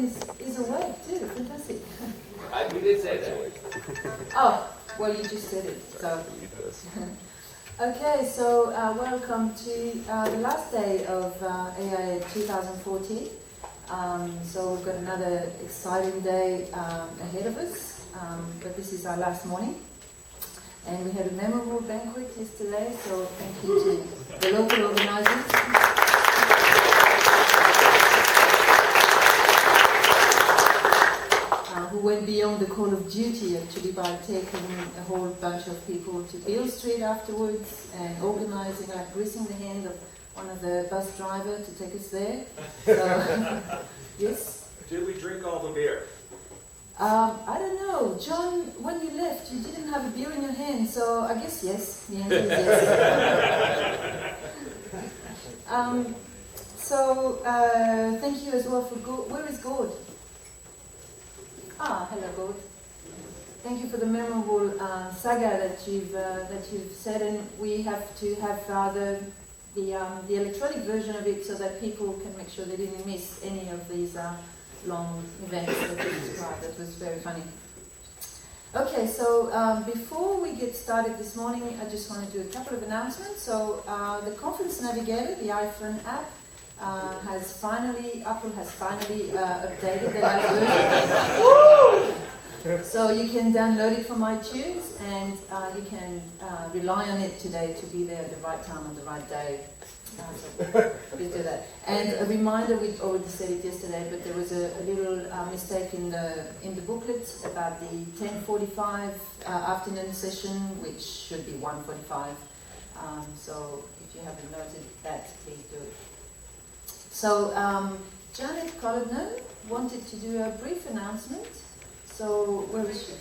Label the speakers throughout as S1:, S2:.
S1: is awake too. Fantastic.
S2: We did say that.
S1: Oh, well, you just said it. So. Okay, so welcome to the last day of AIED 2014. So we've got another exciting day ahead of us, but this is our last morning. And we had a memorable banquet yesterday, so thank you to the local organisers. Who went beyond the call of duty actually by taking a whole bunch of people to Beale Street afterwards and organising, like greasing the hand of one of the bus drivers to take us there. So, yes?
S2: Did we drink all the beer?
S1: I don't know. John, when you left, you didn't have a beer in your hand, so I guess yes. The answer is yes. Thank you as well for Gord. Where is Gord? Ah, hello, Gord. Thank you for the memorable saga that you've said, and we have to have the electronic version of it so that people can make sure they didn't miss any of these long events that you described. That was very funny. Okay, so before we get started this morning, I just want to do a couple of announcements. So the Conference Navigator, the iPhone app, Apple has finally updated the live version. So you can download it from iTunes, and you can rely on it today to be there at the right time on the right day. Please do that. And a reminder, we've already said it yesterday, but there was a little mistake in the booklet about the 10:45 afternoon session, which should be 1:45. So if you haven't noted that, please do it. So Janet Colodno wanted to do a brief announcement. So where is she?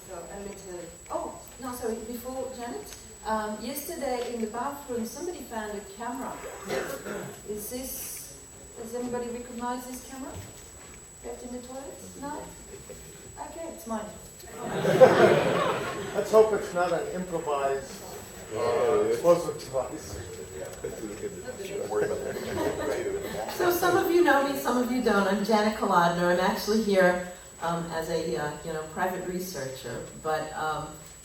S1: So I'll let her. Oh no, sorry. Before Janet. Yesterday in the bathroom, somebody found a camera. Does anybody recognize this camera? Left in the toilets? No? Okay, it's mine.
S3: Let's hope it's not an improvised explosive device.
S4: So some of you know me, some of you don't. I'm Janet Kolodner. I'm actually here as a private researcher, but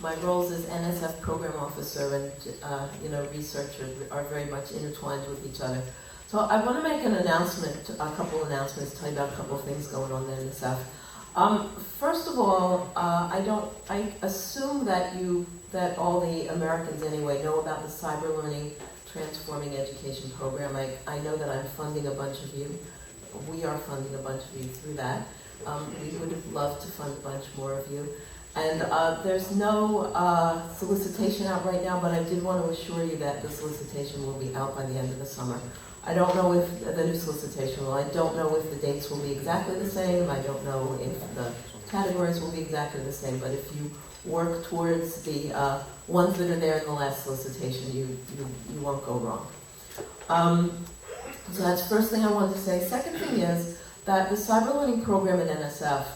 S4: my roles as NSF program officer and researcher are very much intertwined with each other. So I want to make an announcement, a couple announcements, tell you about a couple of things going on at NSF. First of all, I assume that all the Americans anyway know about the Cyber Learning Transforming Education program. I know that I'm funding a bunch of you. We are funding a bunch of you through that. We would have loved to fund a bunch more of you. And there's no solicitation out right now, but I did want to assure you that the solicitation will be out by the end of the summer. I don't know if the new solicitation will. I don't know if the dates will be exactly the same. I don't know if the categories will be exactly the same. But if you work towards the ones that are there in the last solicitation, you won't go wrong. So that's the first thing I wanted to say. Second thing is that the Cyber Learning Program at NSF,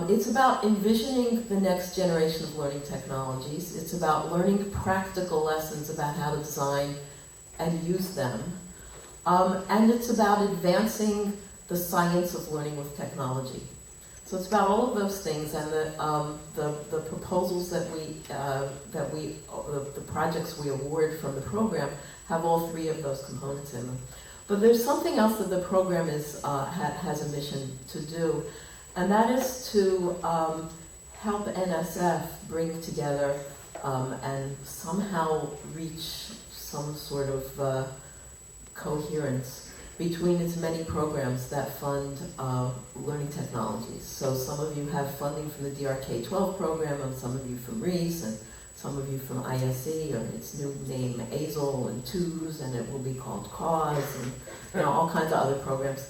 S4: it's about envisioning the next generation of learning technologies. It's about learning practical lessons about how to design and use them. And it's about advancing the science of learning with technology. So it's about all of those things, and the proposals that the projects we award from the program have all three of those components in them. But there's something else that the program has a mission to do, and that is to help NSF bring together and somehow reach some sort of coherence between its many programs that fund learning technologies. So some of you have funding from the DRK-12 program, and some of you from REES, and some of you from ISE, or its new name AZEL and TWOS, and it will be called CAUSE, and all kinds of other programs.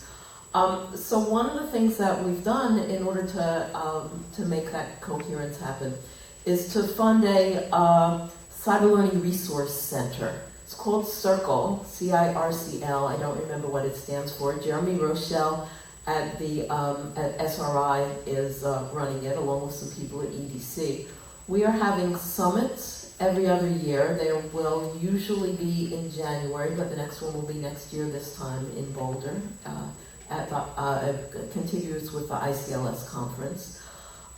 S4: So one of the things that we've done in order to make that coherence happen is to fund a Cyber Learning Resource Center. It's called CIRCL, C-I-R-C-L. I don't remember what it stands for. Jeremy Rochelle at SRI is running it, along with some people at EDC. We are having summits every other year. They will usually be in January, but the next one will be next year, this time in Boulder, at the continues with the ICLS conference.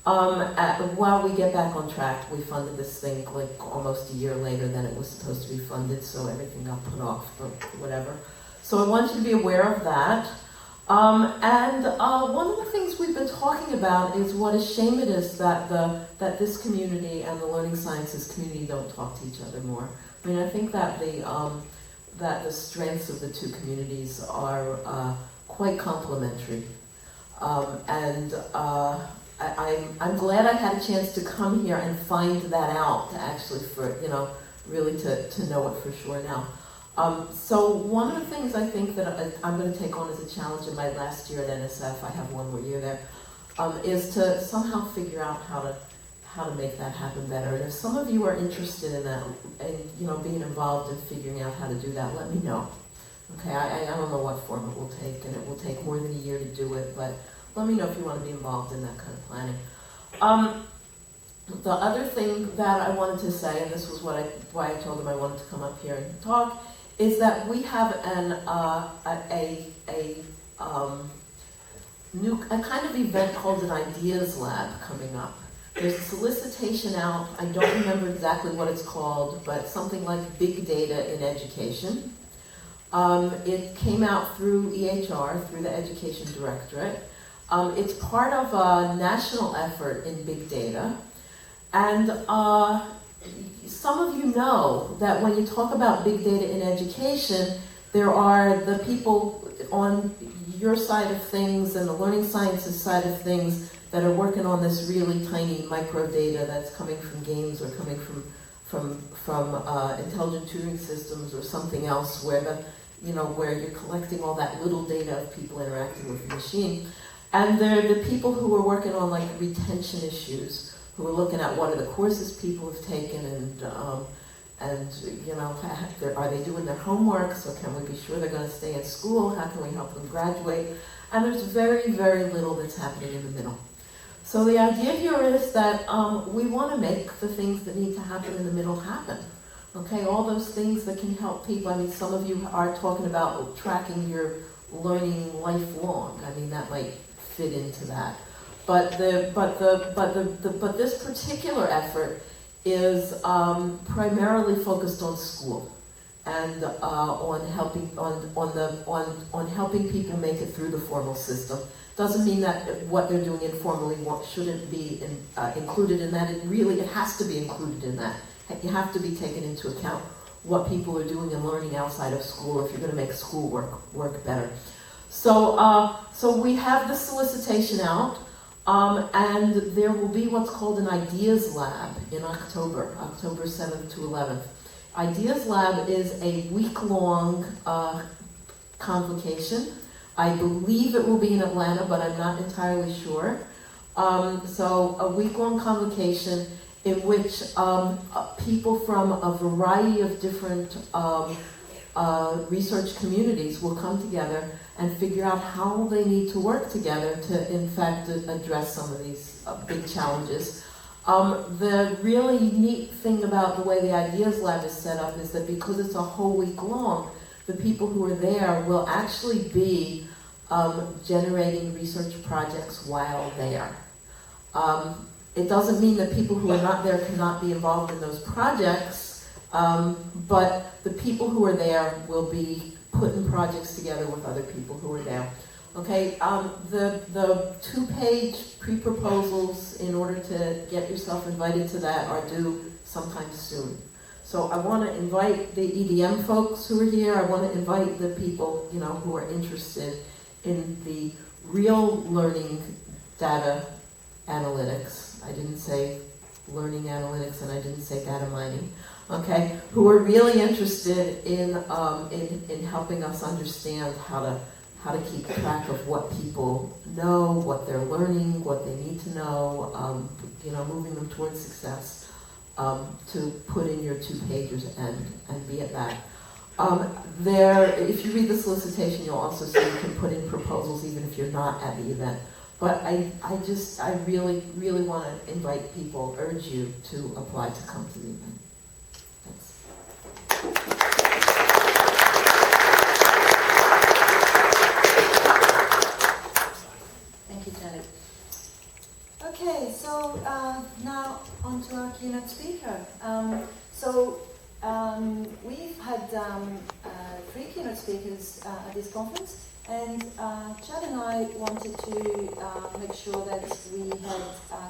S4: While we get back on track, we funded this thing like almost a year later than it was supposed to be funded, so everything got put off or whatever. So I want you to be aware of that. One of the things we've been talking about is what a shame it is that this community and the learning sciences community don't talk to each other more. I mean, I think that the strengths of the two communities are quite complementary, I'm glad I had a chance to come here and find that out, to actually, really to know it for sure now. So one of the things I think that I'm going to take on as a challenge in my last year at NSF, I have one more year there, is to somehow figure out how to make that happen better. And if some of you are interested in that, and being involved in figuring out how to do that, let me know. Okay, I don't know what form it will take, and it will take more than a year to do it, but let me know if you want to be involved in that kind of planning. The other thing that I wanted to say, and this was why I told them I wanted to come up here and talk, is that we have a kind of event called an Ideas Lab coming up. There's a solicitation out. I don't remember exactly what it's called, but something like Big Data in Education. It came out through EHR, through the Education Directorate. It's part of a national effort in big data. And some of you know that when you talk about big data in education, there are the people on your side of things and the learning sciences side of things that are working on this really tiny micro data that's coming from games or coming from intelligent tutoring systems or something else where where you're collecting all that little data of people interacting with the machine. And they're the people who are working on like retention issues, who are looking at what are the courses people have taken and are they doing their homework? So can we be sure they're going to stay in school? How can we help them graduate? And there's very, very little that's happening in the middle. So the idea here is that we want to make the things that need to happen in the middle happen. Okay, all those things that can help people. I mean, some of you are talking about tracking your learning lifelong. I mean, that might fit into that. But this particular effort is primarily focused on school and on helping people make it through the formal system. Doesn't mean that what they're doing informally shouldn't be included in that. It has to be included in that. You have to be taken into account what people are doing and learning outside of school if you're going to make school work better. So we have the solicitation out. And there will be what's called an Ideas Lab in October 7th to 11th. Ideas Lab is a week-long convocation. I believe it will be in Atlanta, but I'm not entirely sure. So a week-long convocation in which people from a variety of different research communities will come together and figure out how they need to work together to, in fact, address some of these big challenges. The really neat thing about the way the Ideas Lab is set up is that because it's a whole week long, the people who are there will actually be generating research projects while there. It doesn't mean that people who are not there cannot be involved in those projects, but the people who are there will be putting projects together with other people who are there. Okay, the 2-page pre-proposals in order to get yourself invited to that are due sometime soon. So I want to invite the EDM folks who are here. I want to invite the people, who are interested in the real learning data analytics. I didn't say learning analytics and I didn't say data mining. Okay, who are really interested in helping us understand how to keep track of what people know, what they're learning, what they need to know, moving them towards success, to put in your 2 pages and be at that. If you read the solicitation, you'll also see you can put in proposals even if you're not at the event. But I really, really want to invite people, urge you to apply to come to the event.
S1: keynote speaker. We've had 3 keynote speakers at this conference, and Chad and I wanted to make sure that we had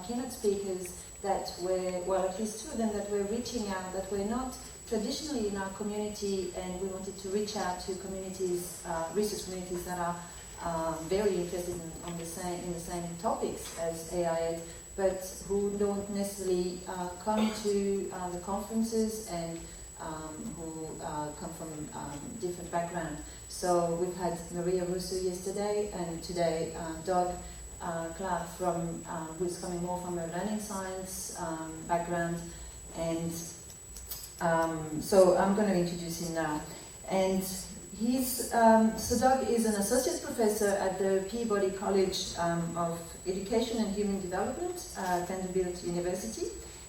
S1: keynote speakers that were, well, at least 2 of them that were reaching out, that were not traditionally in our community, and we wanted to reach out to communities, research communities that are very interested in the same topics as AIED, but who don't necessarily come to the conferences and who come from different backgrounds. So we've had Maria Russo yesterday, and today Doug Clark who's coming more from a learning science background, and so I'm going to introduce him now. And so Doug is an associate professor at the Peabody College of Education and Human Development at Vanderbilt University.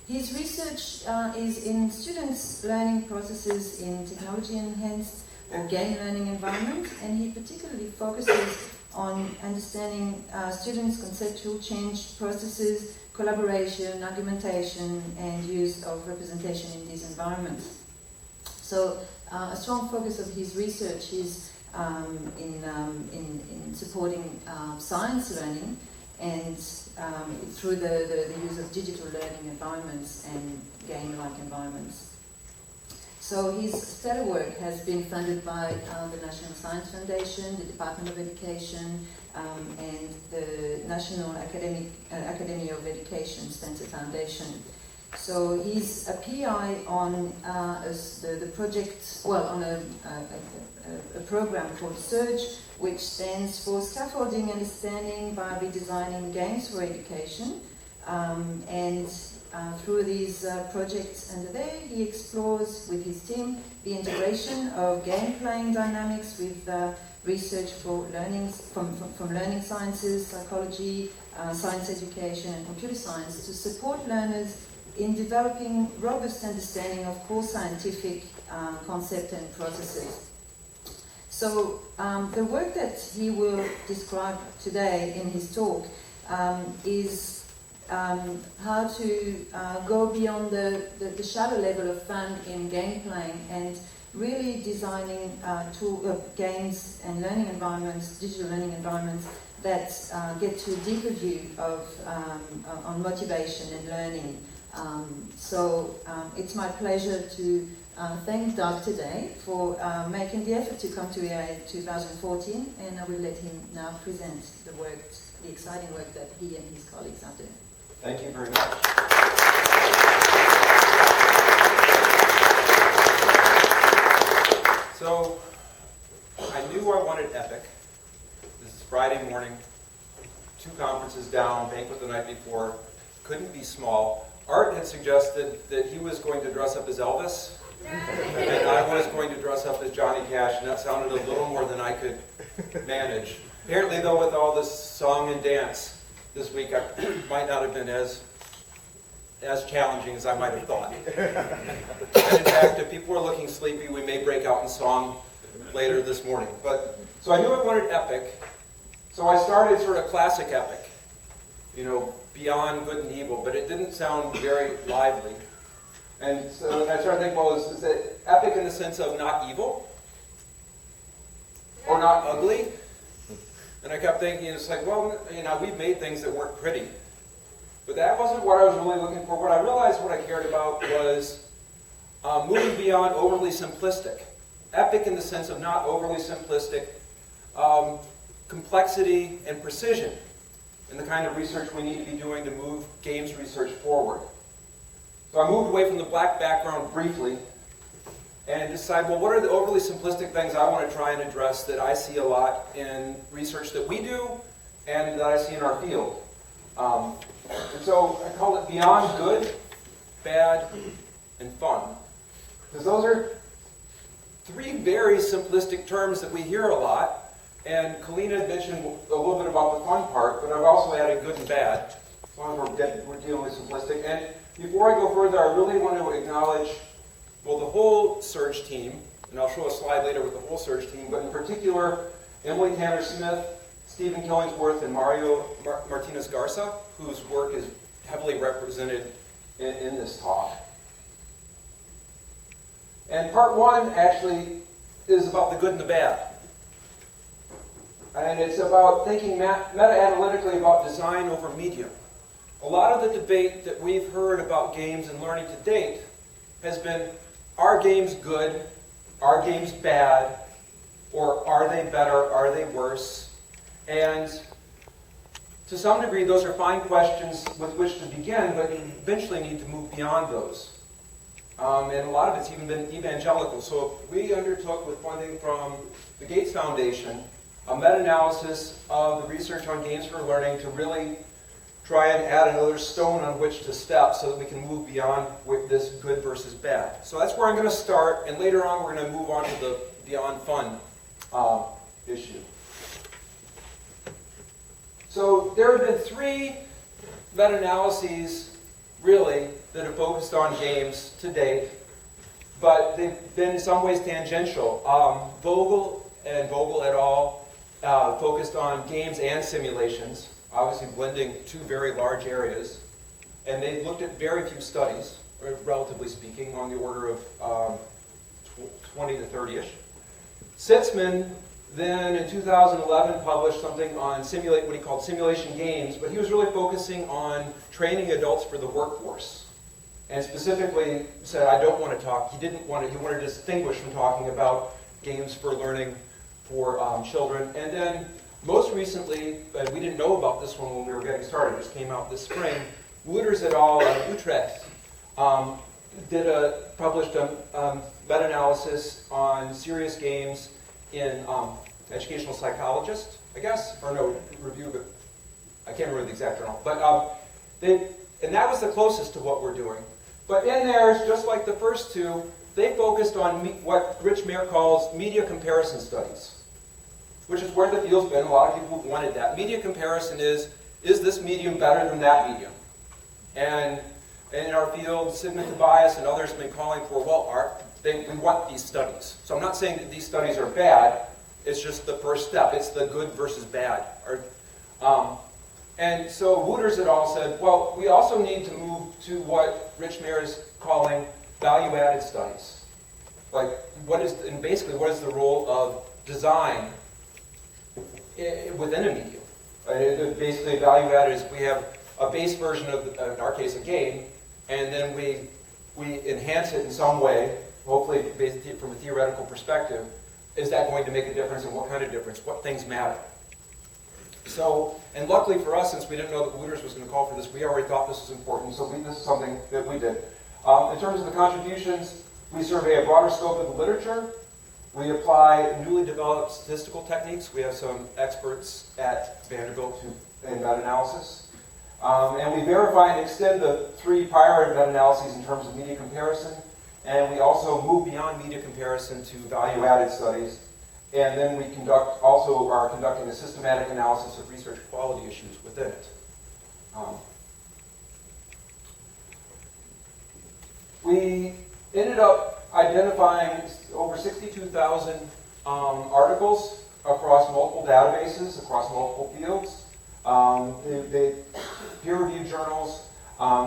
S1: His research is in students' learning processes in technology-enhanced or game learning environment, and he particularly focuses on understanding students' conceptual change processes, collaboration, argumentation, and use of representation in these environments. So a strong focus of his research is in supporting science learning and through the use of digital learning environments and game-like environments. So his stellar work has been funded by the National Science Foundation, the Department of Education, and the National Academy of Education Spencer Foundation. So he's a PI on the project, well, on a program called SURGE, which stands for Scaffolding Understanding by Redesigning Games for Education. And through these projects under there, he explores with his team the integration of game-playing dynamics with research for learning from learning sciences, psychology, science education, and computer science to support learners in developing robust understanding of core scientific concepts and processes. So the work that he will describe today in his talk is how to go beyond the shallow level of fun in game playing and really designing games and learning environments, digital learning environments that get to a deeper view of on motivation and learning. So it's my pleasure to thank Doug today for making the effort to come to AIED 2014, and I will let him now present the exciting work that he and his colleagues are doing.
S5: Thank you very much. So, I knew I wanted epic. This is Friday morning, 2 conferences down, banquet the night before, couldn't be small. Art had suggested that he was going to dress up as Elvis, and I was going to dress up as Johnny Cash, and that sounded a little more than I could manage. Apparently, though, with all this song and dance this week, I might not have been as challenging as I might have thought. And in fact, if people are looking sleepy, we may break out in song later this morning. So I knew I wanted epic, so I started sort of classic epic, beyond good and evil, but it didn't sound very lively. And so I started thinking, well, is it epic in the sense of not evil? Or not ugly? And I kept thinking, it's like, well, we've made things that weren't pretty. But that wasn't what I was really looking for. What I realized what I cared about was moving beyond overly simplistic. Epic in the sense of not overly simplistic, complexity and precision in the kind of research we need to be doing to move games research forward. So I moved away from the black background briefly and decided, well, what are the overly simplistic things I want to try and address that I see a lot in research that we do and that I see in our field. And so I call it Beyond Good, Bad, and Fun. Because those are 3 very simplistic terms that we hear a lot. And Colleen had mentioned a little bit about the fun part, but I've also added good and bad, as long as we're dealing with simplistic. And before I go further, I really want to acknowledge, well, the whole SURGE team, and I'll show a slide later with the whole SURGE team, but in particular, Emily Tanner-Smith, Stephen Killingsworth, and Mario Martinez-Garza, whose work is heavily represented in this talk. And part one actually is about the good and the bad. And it's about thinking meta-analytically about design over medium. A lot of the debate that we've heard about games and learning to date has been, are games good? Are games bad? Or are they better? Are they worse? And to some degree, those are fine questions with which to begin, but you eventually need to move beyond those. And a lot of it's even been evangelical. So we undertook, with funding from the Gates Foundation, a meta-analysis of the research on games for learning to really try and add another stone on which to step so that we can move beyond with this good versus bad. So that's where I'm going to start, and later on we're going to move on to the beyond fun issue. So there have been three meta-analyses, really, that have focused on games to date, but they've been in some ways tangential. Vogel and Vogel et al. Focused on games and simulations, obviously blending two very large areas, and they've looked at very few studies, relatively speaking, on the order of 20 to 30-ish. Sitzman then in 2011 published something on what he called simulation games, but he was really focusing on training adults for the workforce. And specifically said, I don't want to talk, he wanted to distinguish from talking about games for learning for children. And then most recently, but we didn't know about this one when we were getting started, it just came out this spring, Wouters et al. At Utrecht published a meta-analysis on serious games in Educational Psychologist, I guess, or no, review, but I can't remember the exact journal. But and that was the closest to what we're doing. But in theirs, just like the first two, they focused on what Rich Mayer calls media comparison studies, which is where the field's been. A lot of people have wanted that. Media comparison is this medium better than that medium? And in our field, Sigmund Tobias and others have been calling for, well, we want these studies. So I'm not saying that these studies are bad, it's just the first step. It's the good versus bad. And so Wouters et al. Said, well, we also need to move to what Rich Mayer is calling value-added studies. Like, what is the role of design within a medium? Basically, value-added is we have a base version of, in our case, a game, and then we enhance it in some way, hopefully from a theoretical perspective. Is that going to make a difference, and what kind of difference? What things matter? So, and luckily for us, since we didn't know that Wouters was going to call for this, we already thought this was important, so this is something that we did. In terms of the contributions, we survey a broader scope of the literature. We apply newly developed statistical techniques. We have some experts at Vanderbilt in meta-analysis. And we verify and extend the three prior meta-analyses in terms of media comparison. And we also move beyond media comparison to value-added studies. And then we also are conducting a systematic analysis of research quality issues within it. We ended up identifying over 62,000 articles across multiple databases, across multiple fields. The peer-reviewed journals,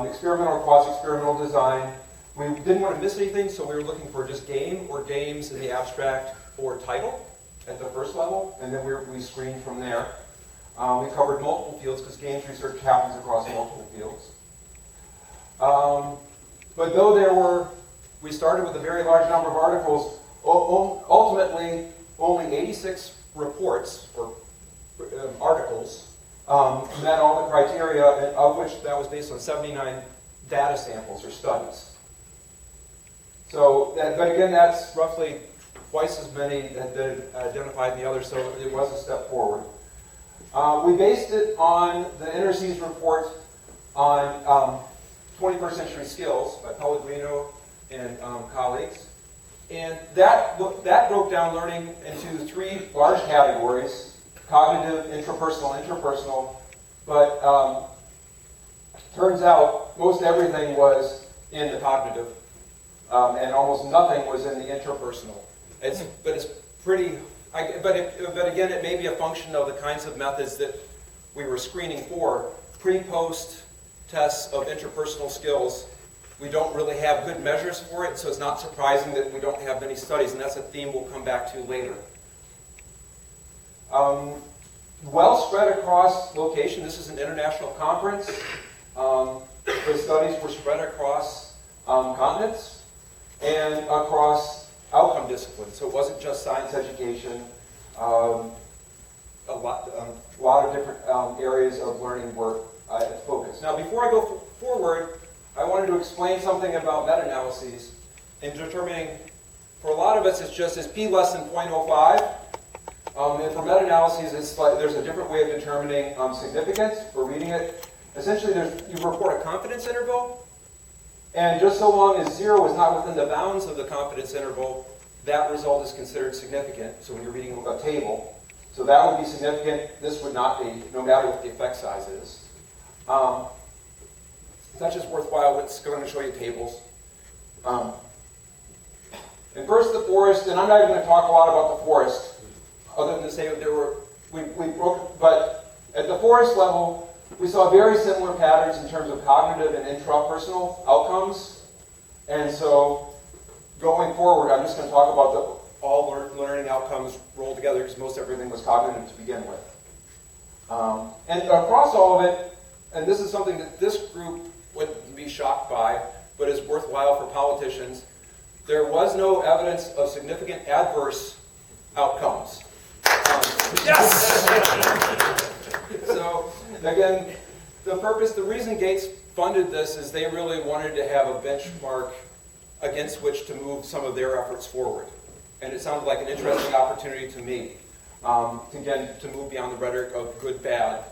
S5: experimental or quasi-experimental design. We didn't want to miss anything, so we were looking for just game or games in the abstract or title at the first level, and then we screened from there. We covered multiple fields because games research happens across multiple fields. But though we started with a very large number of articles, ultimately only 86 reports or articles met all the criteria, of which that was based on 79 data samples or studies. So, but again, that's roughly twice as many that identified the others, so it was a step forward. We based it on the Interseas report on 21st Century Skills by Pellegrino and colleagues. And that broke down learning into three large categories: cognitive, interpersonal. But turns out most everything was in the cognitive, and almost nothing was in the interpersonal. But again, it may be a function of the kinds of methods that we were screening for. Pre-post tests of interpersonal skills we don't really have good measures for it, so it's not surprising that we don't have many studies, and that's a theme we'll come back to later. Well spread across location. This is an international conference. The studies were spread across continents and across outcome disciplines. So it wasn't just science education. A lot of different areas of learning were focused. Now, before I go forward, I wanted to explain something about meta-analyses in determining, for a lot of us, it's just is p less than 0.05. And for meta-analyses, it's like there's a different way of determining significance for reading it. Essentially, you report a confidence interval, and just so long as 0 is not within the bounds of the confidence interval, that result is considered significant. So when you're reading a table, so that would be significant. This would not be, no matter what the effect size is. That's just worthwhile. It's going to show you tables. And first, the forest, and I'm not even going to talk a lot about the forest, other than to say that but at the forest level, we saw very similar patterns in terms of cognitive and intrapersonal outcomes. And so, going forward, I'm just going to talk about all learning outcomes rolled together because most everything was cognitive to begin with. And across all of it, and this is something that this group wouldn't be shocked by, but is worthwhile for politicians, there was no evidence of significant adverse outcomes. Yes! So, again, the reason Gates funded this is they really wanted to have a benchmark against which to move some of their efforts forward. And it sounded like an interesting opportunity to me, to move beyond the rhetoric of good, bad.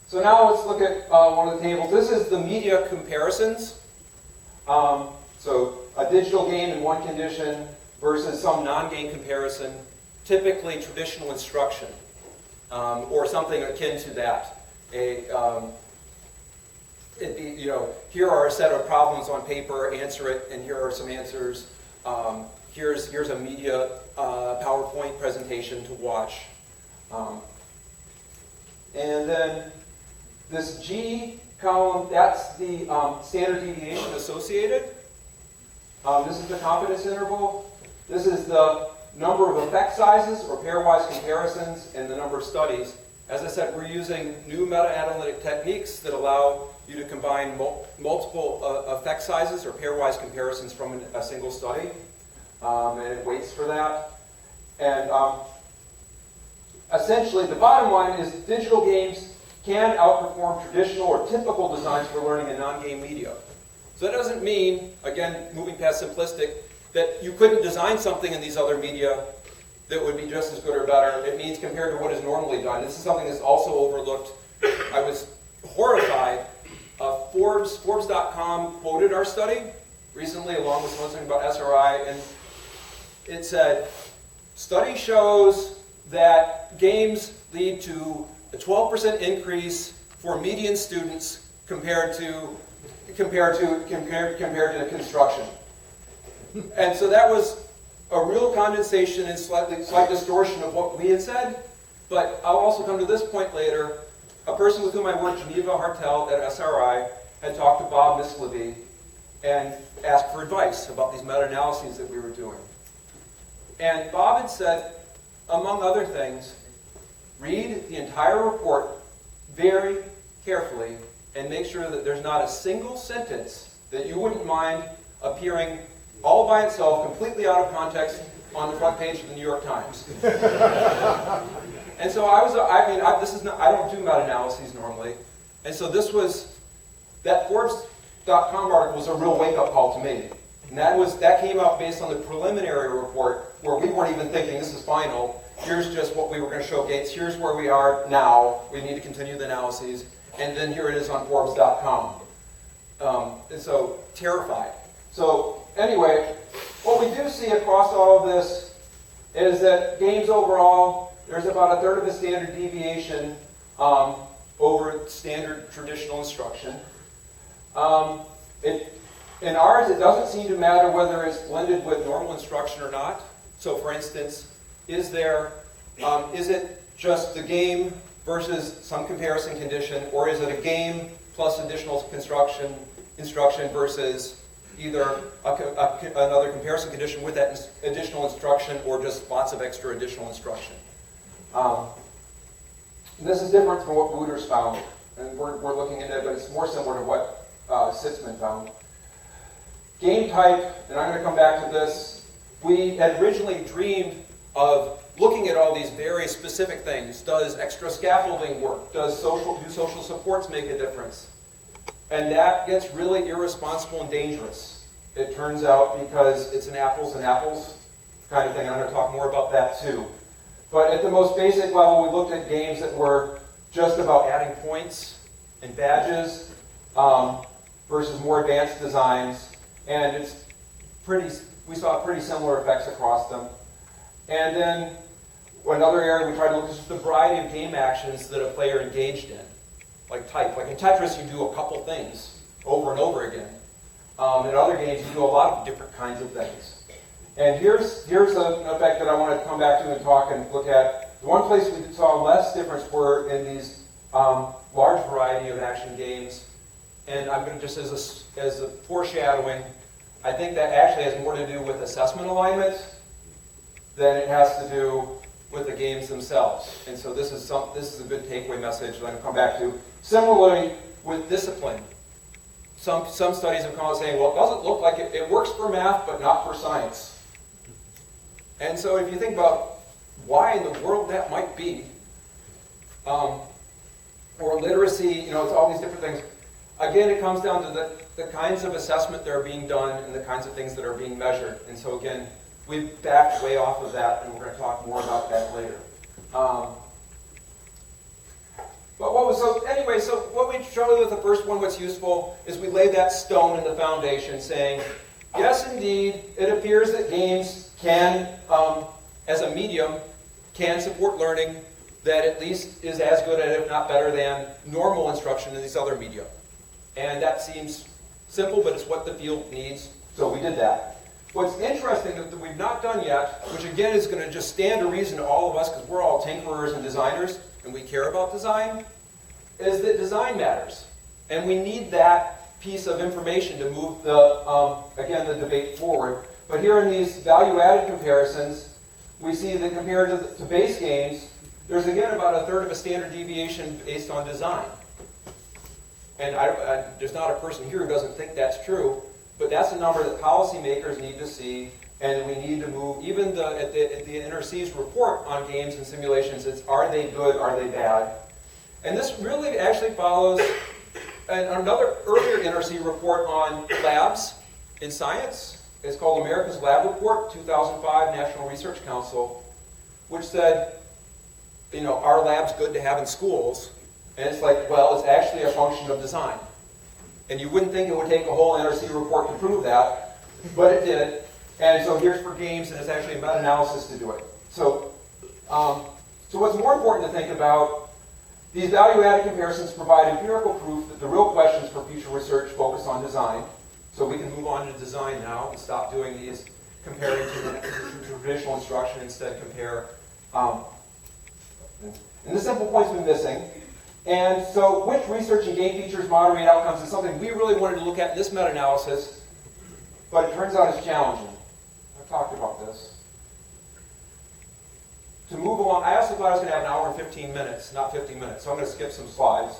S5: So now let's look at one of the tables. This is the media comparisons. So a digital game in one condition versus some non-game comparison, typically traditional instruction, or something akin to that. Here are a set of problems on paper, answer it, and here are some answers. Here's a media PowerPoint presentation to watch. And then this G column, that's the standard deviation associated. This is the confidence interval. This is the number of effect sizes or pairwise comparisons and the number of studies. As I said, we're using new meta-analytic techniques that allow you to combine multiple effect sizes or pairwise comparisons from a single study. And it waits for that. And essentially, the bottom line is digital games can outperform traditional or typical designs for learning in non-game media. So that doesn't mean, again, moving past simplistic, that you couldn't design something in these other media that would be just as good or better. It means compared to what is normally done. This is something that's also overlooked. I was horrified. Forbes.com quoted our study recently, along with something about SRI, and it said, study shows that games lead to a 12% increase for median students compared to construction. And so that was a real condensation and slight distortion of what we had said. But I'll also come to this point later. A person with whom I worked, Geneva Hartel at SRI, had talked to Bob Mislevy and asked for advice about these meta-analyses that we were doing. And Bob had said, among other things, read the entire report very carefully and make sure that there's not a single sentence that you wouldn't mind appearing all by itself, completely out of context, on the front page of the New York Times. And so I don't do meta-analyses normally. And so that Forbes.com article was a real wake-up call to me. And that came out based on the preliminary report where we weren't even thinking this is final. Here's just what we were going to show Gates. Here's where we are now. We need to continue the analyses. And then here it is on Forbes.com. And so, terrified. So, anyway, what we do see across all of this is that games overall, there's about a third of a standard deviation over standard traditional instruction. In ours, it doesn't seem to matter whether it's blended with normal instruction or not. So, for instance, is it just the game versus some comparison condition, or is it a game plus additional instruction versus either another comparison condition with that additional instruction or just lots of extra additional instruction. This is different from what Wooters found, and we're looking at it, but it's more similar to what Sitzman found. Game type, and I'm going to come back to this, we had originally dreamed of looking at all these very specific things. Does extra scaffolding work? Do social supports make a difference? And that gets really irresponsible and dangerous, it turns out, because it's an apples and apples kind of thing. I'm going to talk more about that too. But at the most basic level, we looked at games that were just about adding points and badges versus more advanced designs. And we saw pretty similar effects across them. And then another area we tried to look at is the variety of game actions that a player engaged in. Like type. Like in Tetris, you do a couple things over and over again. In other games, you do a lot of different kinds of things. And here's an effect that I want to come back to and talk and look at. The one place we saw less difference were in these large variety of action games. And I'm going to just, as a foreshadowing, I think that actually has more to do with assessment alignment than it has to do with the games themselves. And so this is a good takeaway message that I'm going to come back to. Similarly, with discipline. Some studies have come out saying, well, it doesn't look like it works for math, but not for science. And so if you think about why in the world that might be, or literacy, it's all these different things. Again, it comes down to the kinds of assessment that are being done and the kinds of things that are being measured. And so again, we've backed way off of that, and we're going to talk more about that later. So what we showed with the first one, what's useful, is we laid that stone in the foundation saying, yes, indeed, it appears that games can, as a medium, can support learning that at least is as good at, if not better than, normal instruction in these other media. And that seems simple, but it's what the field needs, so we did that. What's interesting that we've not done yet, which again is going to just stand to reason to all of us, because we're all tinkerers and designers, and we care about design, is that design matters. And we need that piece of information to move the debate forward. But here in these value-added comparisons, we see that compared to base games, there's again about a third of a standard deviation based on design. And there's not a person here who doesn't think that's true, but that's a number that policymakers need to see, and we need to move. Even at the NRC's report on games and simulations, it's are they good, are they bad? And this really actually follows another earlier NRC report on labs in science. It's called America's Lab Report, 2005 National Research Council, which said, are labs good to have in schools? And it's like, well, it's actually a function of design. And you wouldn't think it would take a whole NRC report to prove that, but it did. And so here's for games, and it's actually a meta-analysis to do it. So what's more important to think about, these value-added comparisons provide empirical proof that the real questions for future research focus on design. So we can move on to design now and stop doing these comparing to traditional instruction, instead compare. And the simple point's been missing. And so which research and game features moderate outcomes is something we really wanted to look at in this meta-analysis, but it turns out it's challenging. I've talked about this. To move along, I also thought I was going to have an hour and 15 minutes, not 15 minutes, so I'm going to skip some slides.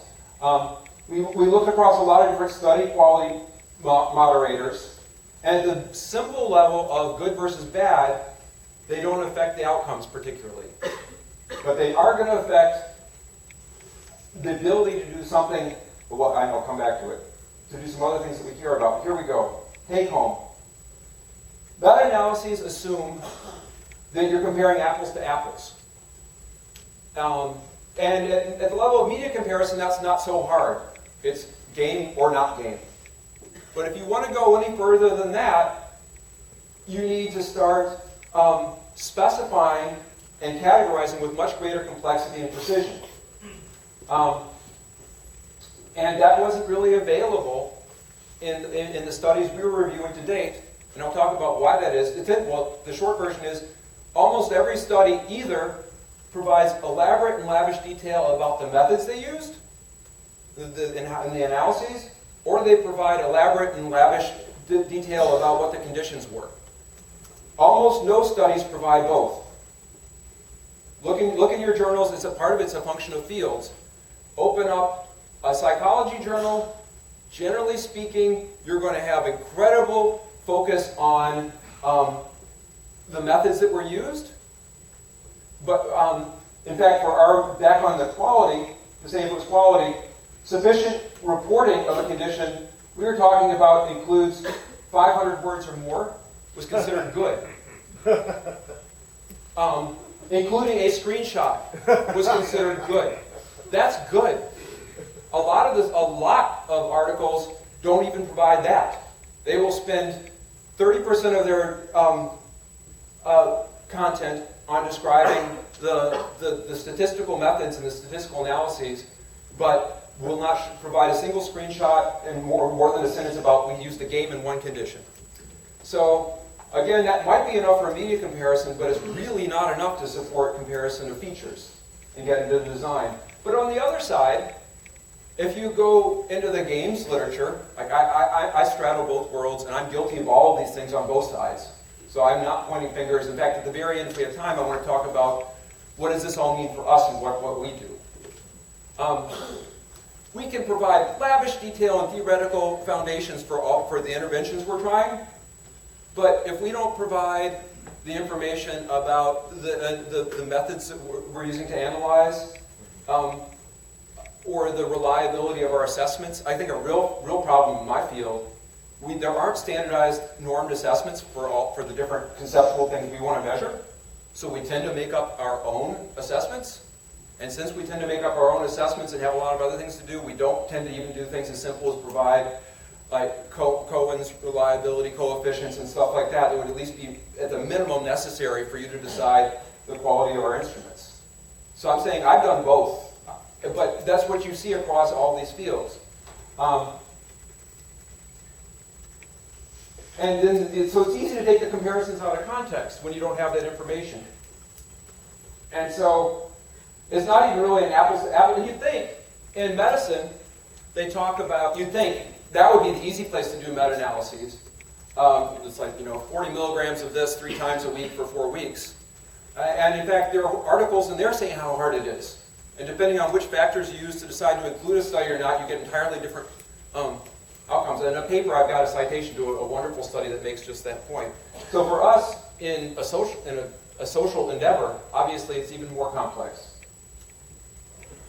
S5: We looked across a lot of different study quality moderators, and at the simple level of good versus bad, they don't affect the outcomes particularly. But they are going to affect the ability to do something, well, I'll come back to it, to do some other things that we care about. Here we go. Take home. Meta-analyses assume that you're comparing apples to apples. And at the level of media comparison, that's not so hard. It's game or not game. But if you want to go any further than that, you need to start specifying and categorizing with much greater complexity and precision. And that wasn't really available in the studies we were reviewing to date. And I'll talk about why that is. The short version is almost every study either provides elaborate and lavish detail about the methods they used, in the analyses, or they provide elaborate and lavish detail about what the conditions were. Almost no studies provide both. Look in your journals. It's a part of it's a function of fields. Open up a psychology journal. Generally speaking, you're going to have incredible focus on the methods that were used. But in fact, for our back on the quality, the same if it was quality, sufficient reporting of a condition we were talking about includes 500 words or more was considered good. Including a screenshot was considered good. That's good. A lot of articles don't even provide that. They will spend 30% of their content on describing the statistical methods and the statistical analyses, but will not provide a single screenshot and more than a sentence about we used the game in one condition. So again, that might be enough for a media comparison, but it's really not enough to support comparison of features and get into the design. But on the other side, if you go into the games literature, like I straddle both worlds, and I'm guilty of all of these things on both sides. So I'm not pointing fingers. In fact, at the very end, if we have time, I want to talk about what does this all mean for us and what we do. We can provide lavish detail and theoretical foundations for the interventions we're trying, but if we don't provide the information about the methods that we're using to analyze, or the reliability of our assessments, I think a real problem in my field, there aren't standardized normed assessments for the different conceptual things we want to measure, so we tend to make up our own assessments. And since we tend to make up our own assessments and have a lot of other things to do, we don't tend to even do things as simple as provide like Cohen's reliability coefficients and stuff like that. That would at least be at the minimum necessary for you to decide the quality of our instruments. So I'm saying I've done both, but that's what you see across all these fields. And then, so it's easy to take the comparisons out of context when you don't have that information. And so it's not even really an apples to apples. You'd think in medicine, they talk about, you'd think that would be the easy place to do meta-analyses. It's like, 40 milligrams of this 3 times a week for 4 weeks. And in fact, there are articles in there saying how hard it is. And depending on which factors you use to decide to include a study or not, you get entirely different outcomes. And in a paper, I've got a citation to a wonderful study that makes just that point. So for us, in a social endeavor, obviously it's even more complex.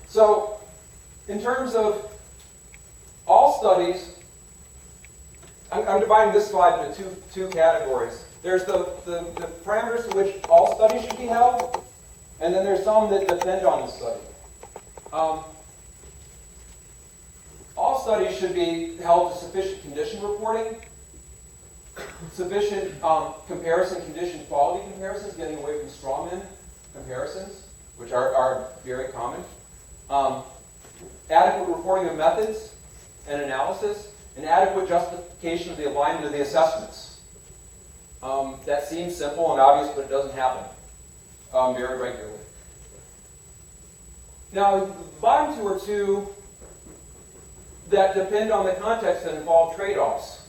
S5: So, in terms of all studies, I'm dividing this slide into two categories. There's the parameters to which all studies should be held, and then there's some that depend on the study. All studies should be held to sufficient condition reporting, sufficient comparison condition quality comparisons, getting away from strawman comparisons, which are very common. Adequate reporting of methods and analysis, and adequate justification of the alignment of the assessments. That seems simple and obvious, but it doesn't happen very regularly. Now, the bottom two are two that depend on the context and involve trade-offs.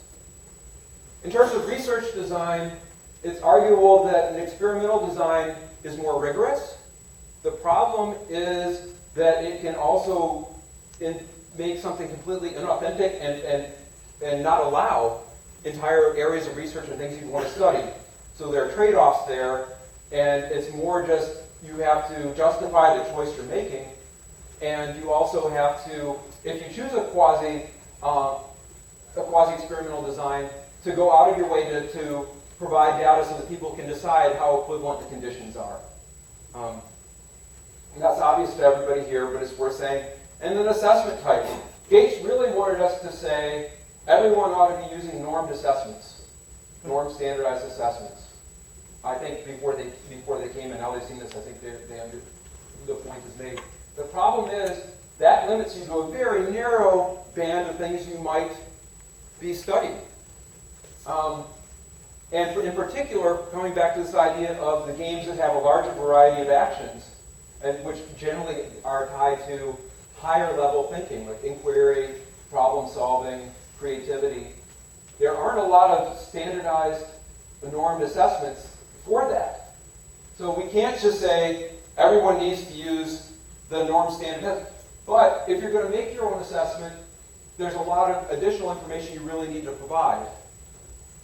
S5: In terms of research design, it's arguable that an experimental design is more rigorous. The problem is that it can also make something completely inauthentic and not allow entire areas of research and things you want to study. So there are trade-offs there, and it's more just you have to justify the choice you're making, and you also have to, if you choose a quasi-experimental design, to go out of your way to provide data so that people can decide how equivalent the conditions are. And that's obvious to everybody here, but it's worth saying. And then assessment type. Gates really wanted us to say everyone ought to be using normed assessments, normed standardized assessments. I think before they came and now they've seen this, I think the point is made. The problem is that limits you to a very narrow band of things you might be studying. And in particular, coming back to this idea of the games that have a larger variety of actions, and which generally are tied to higher level thinking, like inquiry, problem solving, creativity. There aren't a lot of standardized, normed assessments for that. So we can't just say everyone needs to use the norm standard method. But if you're going to make your own assessment, there's a lot of additional information you really need to provide.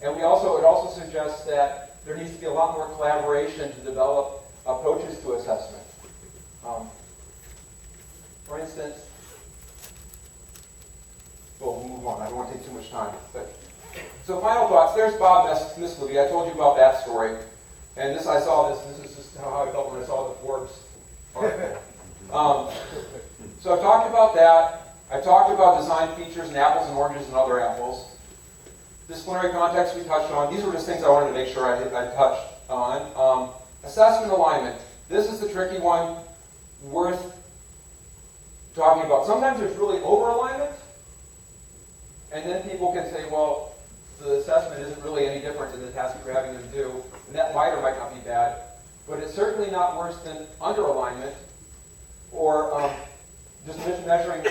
S5: And it also suggests that there needs to be a lot more collaboration to develop approaches to assessment. For instance, we'll move on. I don't want to take too much time. So final thoughts. There's Bob Mislavy. I told you about that story. And this, I saw this. This is just how I felt when I saw the Forbes article. So I talked about that. I talked about design features and apples and oranges and other apples. Disciplinary context we touched on. These were just things I wanted to make sure I touched on. Assessment alignment. This is the tricky one, worth talking about. Sometimes there's really over-alignment, and then people can say, well, the assessment isn't really any different than the task you're having them do, and that might or might not be bad, but it's certainly not worse than under-alignment, or just measuring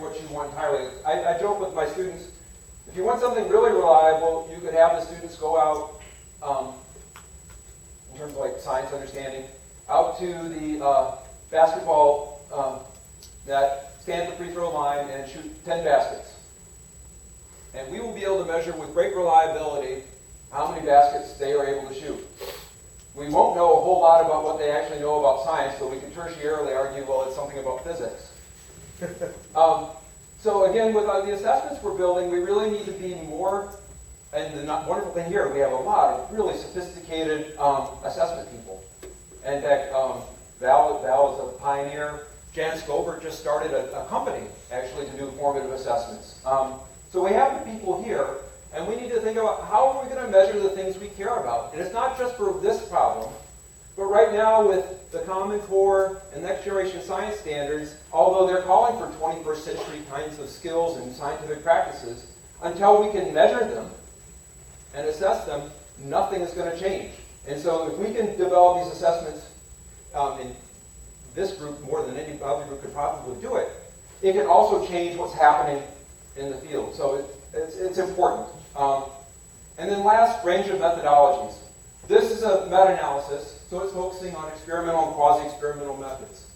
S5: what you want entirely. I joke with my students, if you want something really reliable, you could have the students go out, in terms of like science understanding, out to the basketball net, stand at the free throw line, and shoot 10 baskets. And we will be able to measure with great reliability how many baskets they are able to shoot. We won't know a whole lot about what they actually know about science, but we can tertiarily argue, well, it's something about physics. So again, with the assessments we're building, we really need to be more, and the wonderful thing here, we have a lot of really sophisticated assessment people. In fact, Val is a pioneer. Jan Scobert just started a company, actually, to do formative assessments. So we have the people here, and we need to think about how are we going to measure the things we care about. And it's not just for this problem, but right now with the Common Core and Next Generation Science Standards, although they're calling for 21st century kinds of skills and scientific practices, until we can measure them and assess them, nothing is going to change. And so if we can develop these assessments in this group more than any other group could probably do it, it can also change what's happening in the field. So it's important. And then last, range of methodologies. This is a meta-analysis, so it's focusing on experimental and quasi-experimental methods.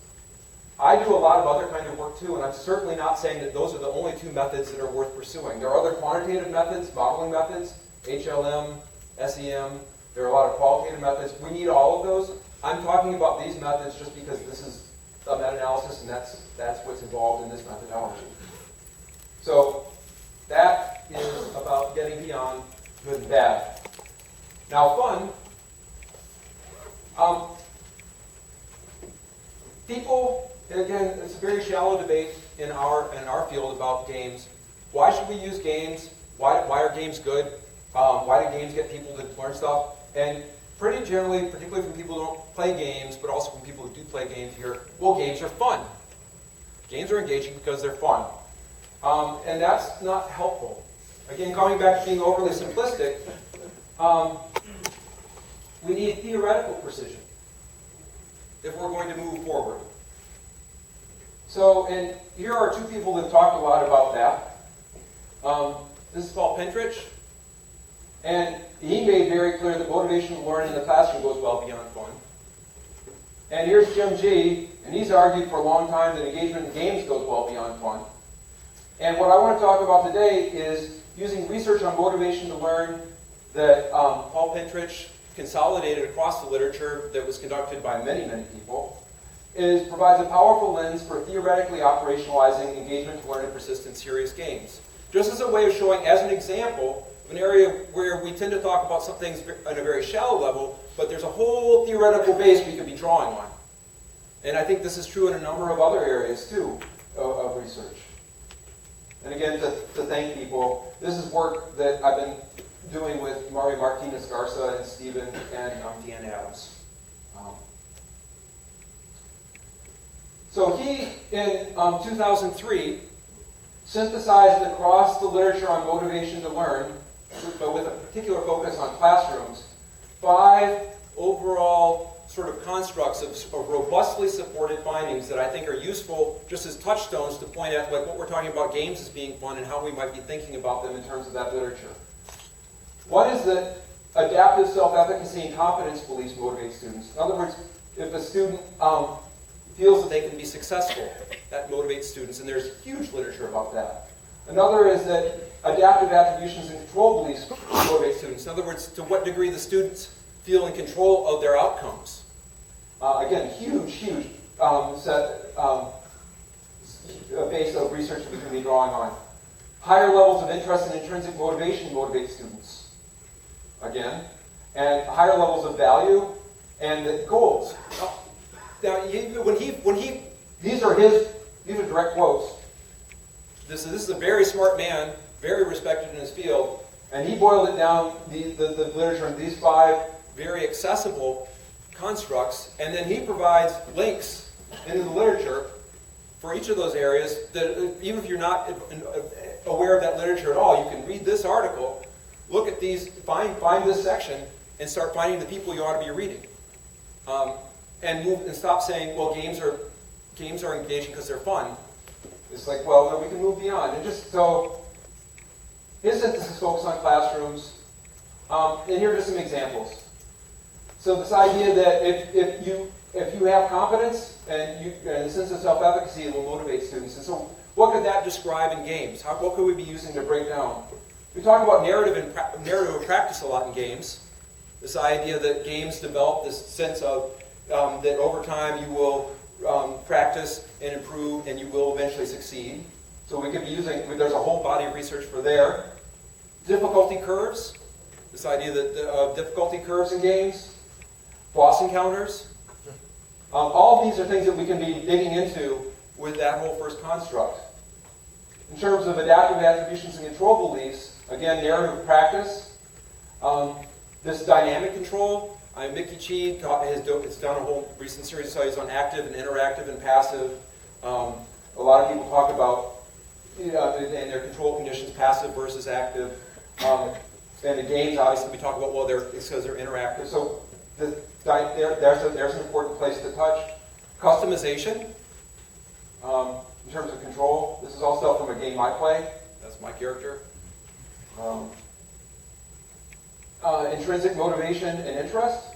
S5: I do a lot of other kind of work too, and I'm certainly not saying that those are the only two methods that are worth pursuing. There are other quantitative methods, modeling methods, HLM, SEM. There are a lot of qualitative methods. We need all of those. I'm talking about these methods just because this is a meta-analysis, and that's what's involved in this methodology. So that is about getting beyond good and bad. Now, fun. People, again, it's a very shallow debate in our field about games. Why should we use games? Why are games good? Why do games get people to learn stuff? And pretty generally, particularly from people who don't play games, but also from people who do play games here, well, games are fun. Games are engaging because they're fun. And that's not helpful. Again, going back to being overly simplistic, we need theoretical precision if we're going to move forward. So, and here are two people that have talked a lot about that. This is Paul Pentrich, and he made very clear that motivation to learn in the classroom goes well beyond fun. And here's Jim G., and he's argued for a long time that engagement in games goes well beyond fun. And what I want to talk about today is using research on motivation to learn that Paul Pentrich consolidated across the literature that was conducted by many, many people, provides a powerful lens for theoretically operationalizing engagement to learn in persistent serious games. Just as a way of showing, as an example, an area where we tend to talk about some things at a very shallow level, but there's a whole theoretical base we could be drawing on. And I think this is true in a number of other areas, too, of research. And again, to thank people, this is work that I've been doing with Mario Martinez Garza and Stephen and Deanne Adams. So he, in 2003, synthesized across the literature on motivation to learn, but with a particular focus on classrooms, 5 overall sort of constructs of robustly supported findings that I think are useful just as touchstones to point at like what we're talking about games as being fun and how we might be thinking about them in terms of that literature. One is that adaptive self-efficacy and competence beliefs motivate students. In other words, if a student feels that they can be successful, that motivates students, and there's huge literature about that. Another is that adaptive attributions and control beliefs motivate students. In other words, to what degree the students feel in control of their outcomes. Again, huge base of research that we can be drawing on. Higher levels of interest and intrinsic motivation motivate students. Again, and higher levels of value and goals. Now, these are direct quotes. This is a very smart man, very respected in his field, and he boiled it down, the literature, into these 5 very accessible constructs, and then he provides links into the literature for each of those areas that even if you're not aware of that literature at all, you can read this article, look at these, find this section, and start finding the people you ought to be reading. And stop saying, well, games are engaging because they're fun. It's like, well, no, we can move beyond. And just so, his synthesis focus on classrooms, and here are just some examples. So this idea that if you have competence and a sense of self-efficacy, it will motivate students. And so, what could that describe in games? What could we be using to break down? We talk about narrative and practice a lot in games. This idea that games develop this sense of that over time you will practice and improve and you will eventually succeed. So we could be using, there's a whole body of research for there. Difficulty curves, this idea of difficulty curves in games. Boss encounters. All of these are things that we can be digging into with that whole first construct. In terms of adaptive attributions and control beliefs, again, narrative practice. This dynamic control, Mickey Chi has done a whole recent series of studies on active and interactive and passive. A lot of people talk about in their control conditions, passive versus active. And the games, obviously, we talk about, well, it's because they're interactive. So there's an important place to touch. Customization, in terms of control. This is all stuff from a game I play. That's my character. Intrinsic motivation and interest.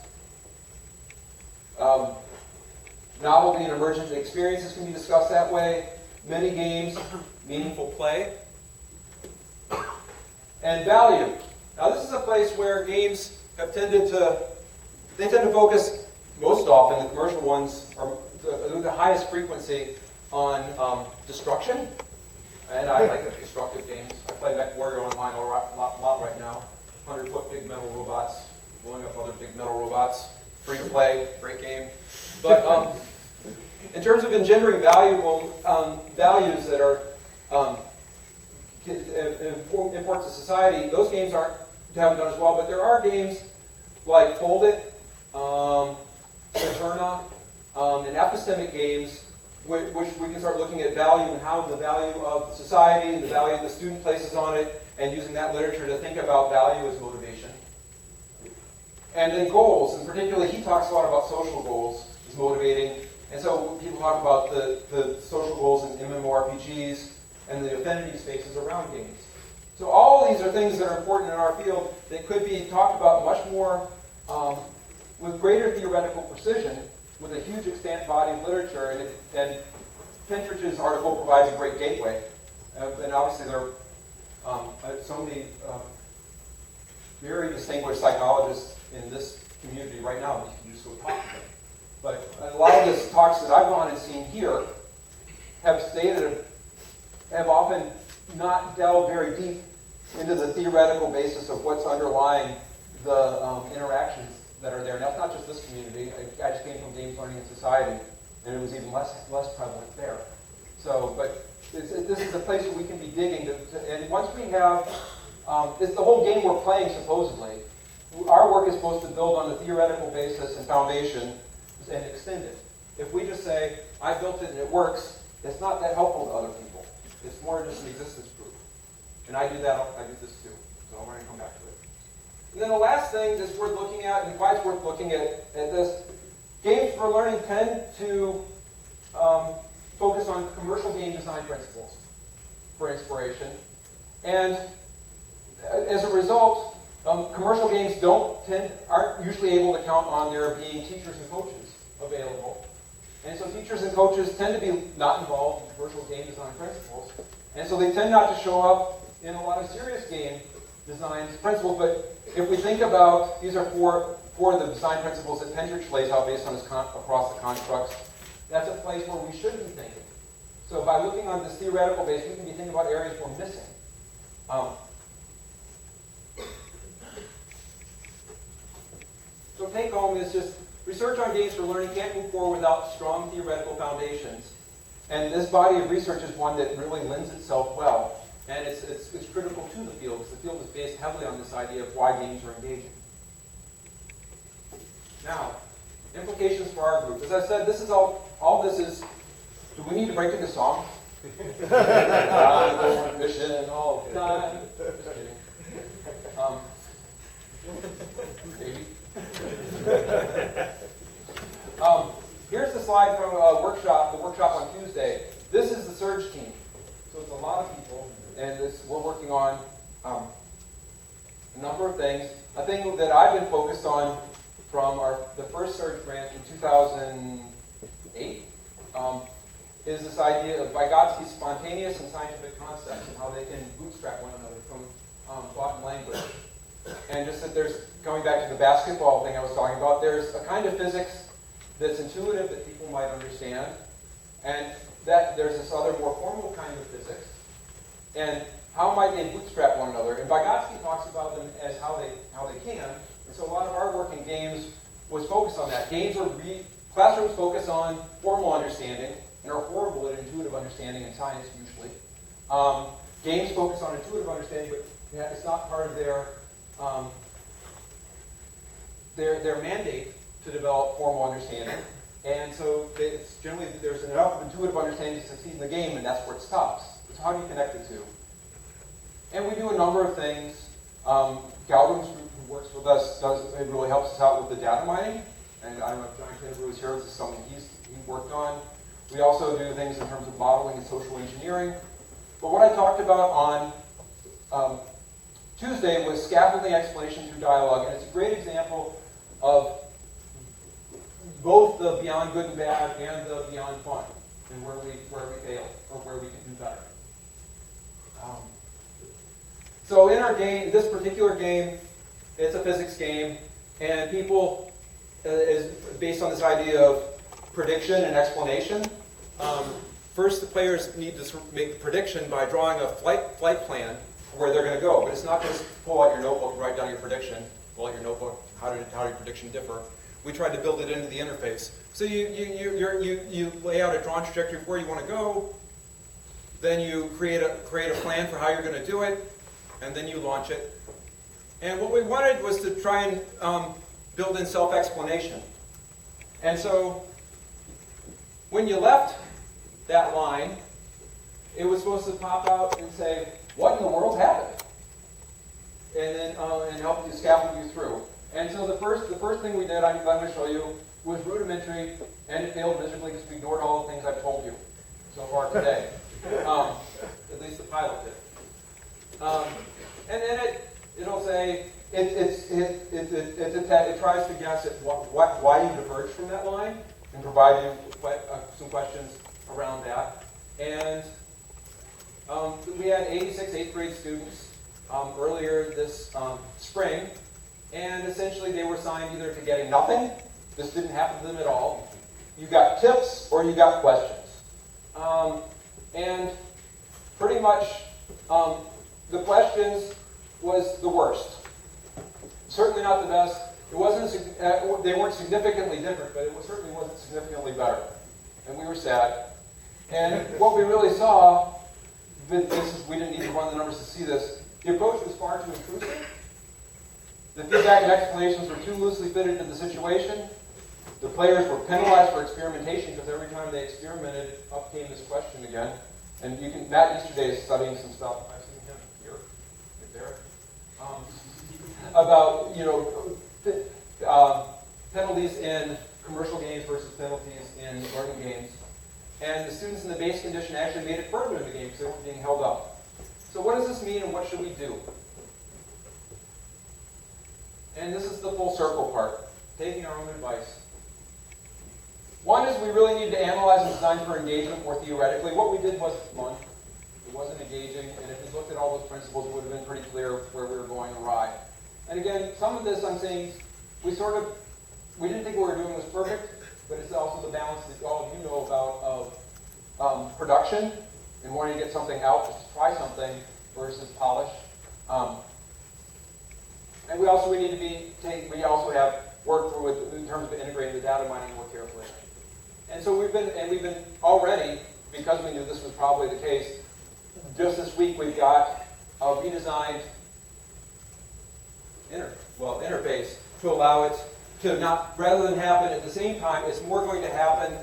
S5: Novelty and emergent experiences can be discussed that way. Many games, meaningful play. And value. Now this is a place where games have tend to focus most often, the commercial ones are the highest frequency on destruction. And I like the destructive games. I play MechWarrior Online a lot right now. 100-foot big metal robots, blowing up other big metal robots. Free to play, great game. But in terms of engendering values that are important to society, those games haven't done as well. But there are games like Fold It, Saturna, and epistemic games, which we can start looking at value and how the value of society and the value the student places on it, and using that literature to think about value as motivation. And then goals, and particularly he talks a lot about social goals as motivating. And so people talk about the social goals in MMORPGs and the affinity spaces around games. So all of these are things that are important in our field that could be talked about much more with greater theoretical precision, with a huge extant body of literature, and Pentrich's article provides a great gateway. And obviously there are so many very distinguished psychologists in this community right now that you can just go talk to them. But a lot of the talks that I've gone and seen here have often not delved very deep into the theoretical basis of what's underlying the interactions that are there. And that's not just this community. I just came from Games Learning and Society, and it was even less prevalent there. So, but this is a place where we can be digging and once we have, it's the whole game we're playing supposedly. Our work is supposed to build on the theoretical basis and foundation and extend it. If we just say, I built it and it works, it's not that helpful to other people. It's more just an existence proof. And I do this too. So I'm going to come back to it. And then the last thing that's worth looking at, and why it's worth looking at this, Games for learning tend to focus on commercial game design principles for inspiration. And as a result, commercial games aren't usually able to count on there being teachers and coaches available. And so teachers and coaches tend to be not involved in commercial game design principles. And so they tend not to show up in a lot of serious game design principles. But if we think about, these are four of the design principles that Pendrich lays out based on his across the constructs. That's a place where we should be thinking. So by looking on this theoretical base, we can be thinking about areas we're missing. So take home is just research on games for learning can't move forward without strong theoretical foundations. And this body of research is one that really lends itself well. And it's critical to the field, because the field is based heavily on this idea of why games are engaging. Now, implications for our group. As I said, this is all this is. Do we need to break into song? Mission all time. Just kidding. Maybe. Here's the slide from the workshop on Tuesday. This is the Surge team. So it's a lot of people, and we're working on a number of things. A thing that I've been focused on from the first Surge grant in 2008 is this idea of Vygotsky's spontaneous and scientific concepts and how they can bootstrap one another from thought and language. And just that going back to the basketball thing I was talking about, there's a kind of physics that's intuitive that people might understand, and that there's this other more formal kind of physics. And how might they bootstrap one another? And Vygotsky talks about them as how they can. And so a lot of our work in games was focused on that. Classrooms focus on formal understanding and are horrible at intuitive understanding in science usually. Games focus on intuitive understanding, but it's not part of their mandate to develop formal understanding. And so it's generally there's enough intuitive understanding to succeed in the game, and that's where it stops. So how do you connect the two? And we do a number of things. Galvin's group, who works with us, it really helps us out with the data mining. And I don't know if John Kennedy was here. This is something he worked on. We also do things in terms of modeling and social engineering. But what I talked about on Tuesday was scaffolding explanation through dialogue, and it's a great example of both the beyond good and bad and the beyond fun, and where we fail or where we can do better. So in our game, this particular game, it's a physics game, and people is based on this idea of prediction and explanation. First, the players need to make the prediction by drawing a flight plan where they're going to go. But it's not just pull out your notebook and write down your prediction. Pull out your notebook. How did your prediction differ? We tried to build it into the interface. So you lay out a drawn trajectory of where you want to go. Then you create a plan for how you're going to do it, and then you launch it. And what we wanted was to try and build in self-explanation. And so when you left that line, it was supposed to pop out and say, "What in the world happened?" And then and help you scaffold you through. And so the first thing we did, I'm going to show you, was rudimentary, and it failed miserably because we ignored all the things I've told you so far today. At least the pilot did. And then it'll say it tries to guess at why you diverged from that line and provide you some questions around that. And we had 86 8th grade students earlier this spring, and essentially they were assigned either to getting nothing, this didn't happen to them at all, you got tips, or you got questions. And pretty much the questions was the worst. Certainly not the best. It wasn't. They weren't significantly different, but it certainly wasn't significantly better. And we were sad. And what we really saw, we didn't need to run the numbers to see this, the approach was far too intrusive. The feedback and explanations were too loosely fitted to the situation. The players were penalized for experimentation because every time they experimented, up came this question again. And Matt Easterday is studying some stuff. I've seen him here, right there, about penalties in commercial games versus penalties in learning games. And the students in the base condition actually made it further in the game because they were being held up. So what does this mean and what should we do? And this is the full circle part, taking our own advice. One is we really need to analyze and design for engagement more theoretically. What we did wasn't fun. It wasn't engaging, and if we looked at all those principles, it would have been pretty clear where we were going awry. And again, some of this I'm saying, we didn't think what we were doing was perfect, but it's also the balance that all of you know about of production and wanting to get something out, just to try something versus polish. And we also have worked through it in terms of integrating the data mining more carefully. And so we've been already, because we knew this was probably the case, just this week we've got a redesigned interface to allow it to not, rather than happen at the same time, it's more going to happen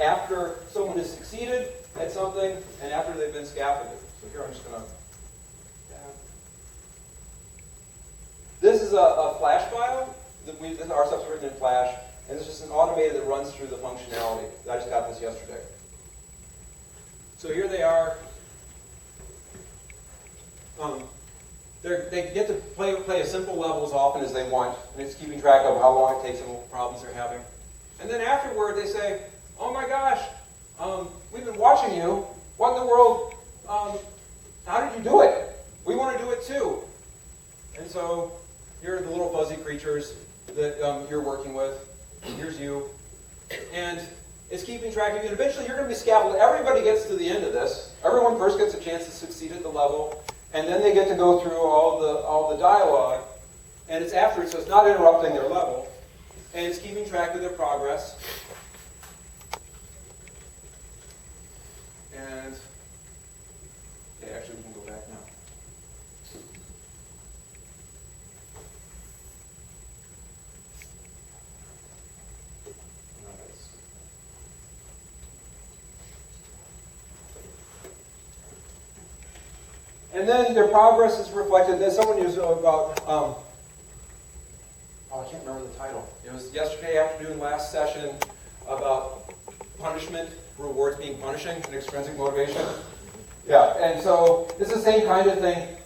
S5: after someone has succeeded at something and after they've been scaffolded. So here I'm just going to... This is a Flash file. Our stuff's written in Flash, and this is just an automated that runs through the functionality. I just got this yesterday. So here they are. They get to play a simple level as often as they want, and it's keeping track of how long it takes and what problems they're having. And then afterward, they say, "Oh my gosh, we've been watching you. What in the world? How did you do it? We want to do it too." And so here are the little fuzzy creatures that you're working with. Here's you, and it's keeping track of you. And eventually, you're going to be scaffolded. Everybody gets to the end of this. Everyone first gets a chance to succeed at the level. And then they get to go through all the dialogue, and it's afterwards, so it's not interrupting their level, and it's keeping track of their progress. And okay, actually, we can go back now. And then their progress is reflected. There's someone who's about, I can't remember the title. It was yesterday afternoon, last session, about punishment, rewards being punishing, and extrinsic motivation. Yeah, and so it's the same kind of thing.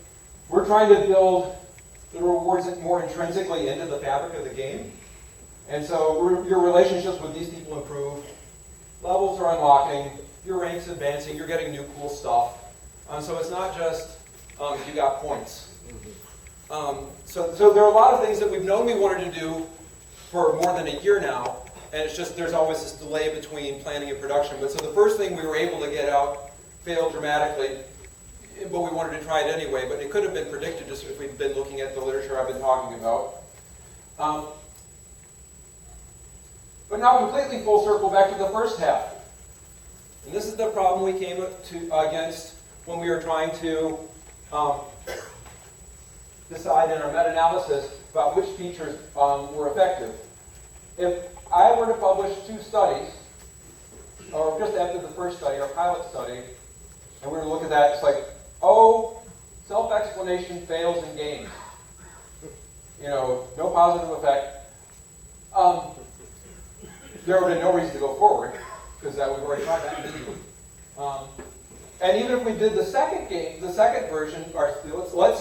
S5: We're trying to build the rewards more intrinsically into the fabric of the game. And so your relationships with these people improve, levels are unlocking, your rank's advancing, you're getting new cool stuff. So it's not just you got points. So there are a lot of things that we've known we wanted to do for more than a year now, and it's just there's always this delay between planning and production. But so the first thing we were able to get out failed dramatically, but we wanted to try it anyway. But it could have been predicted just if we'd been looking at the literature I've been talking about. But now completely full circle back to the first half. And this is the problem we came against when we were trying to decide in our meta-analysis about which features were effective. If I were to publish 2 studies, or just after the first study, our pilot study, and we were to look at that, it's like, oh, self-explanation fails in games. No positive effect. There would have been no reason to go forward, because we've already tried that. And even if we did the second version, or let's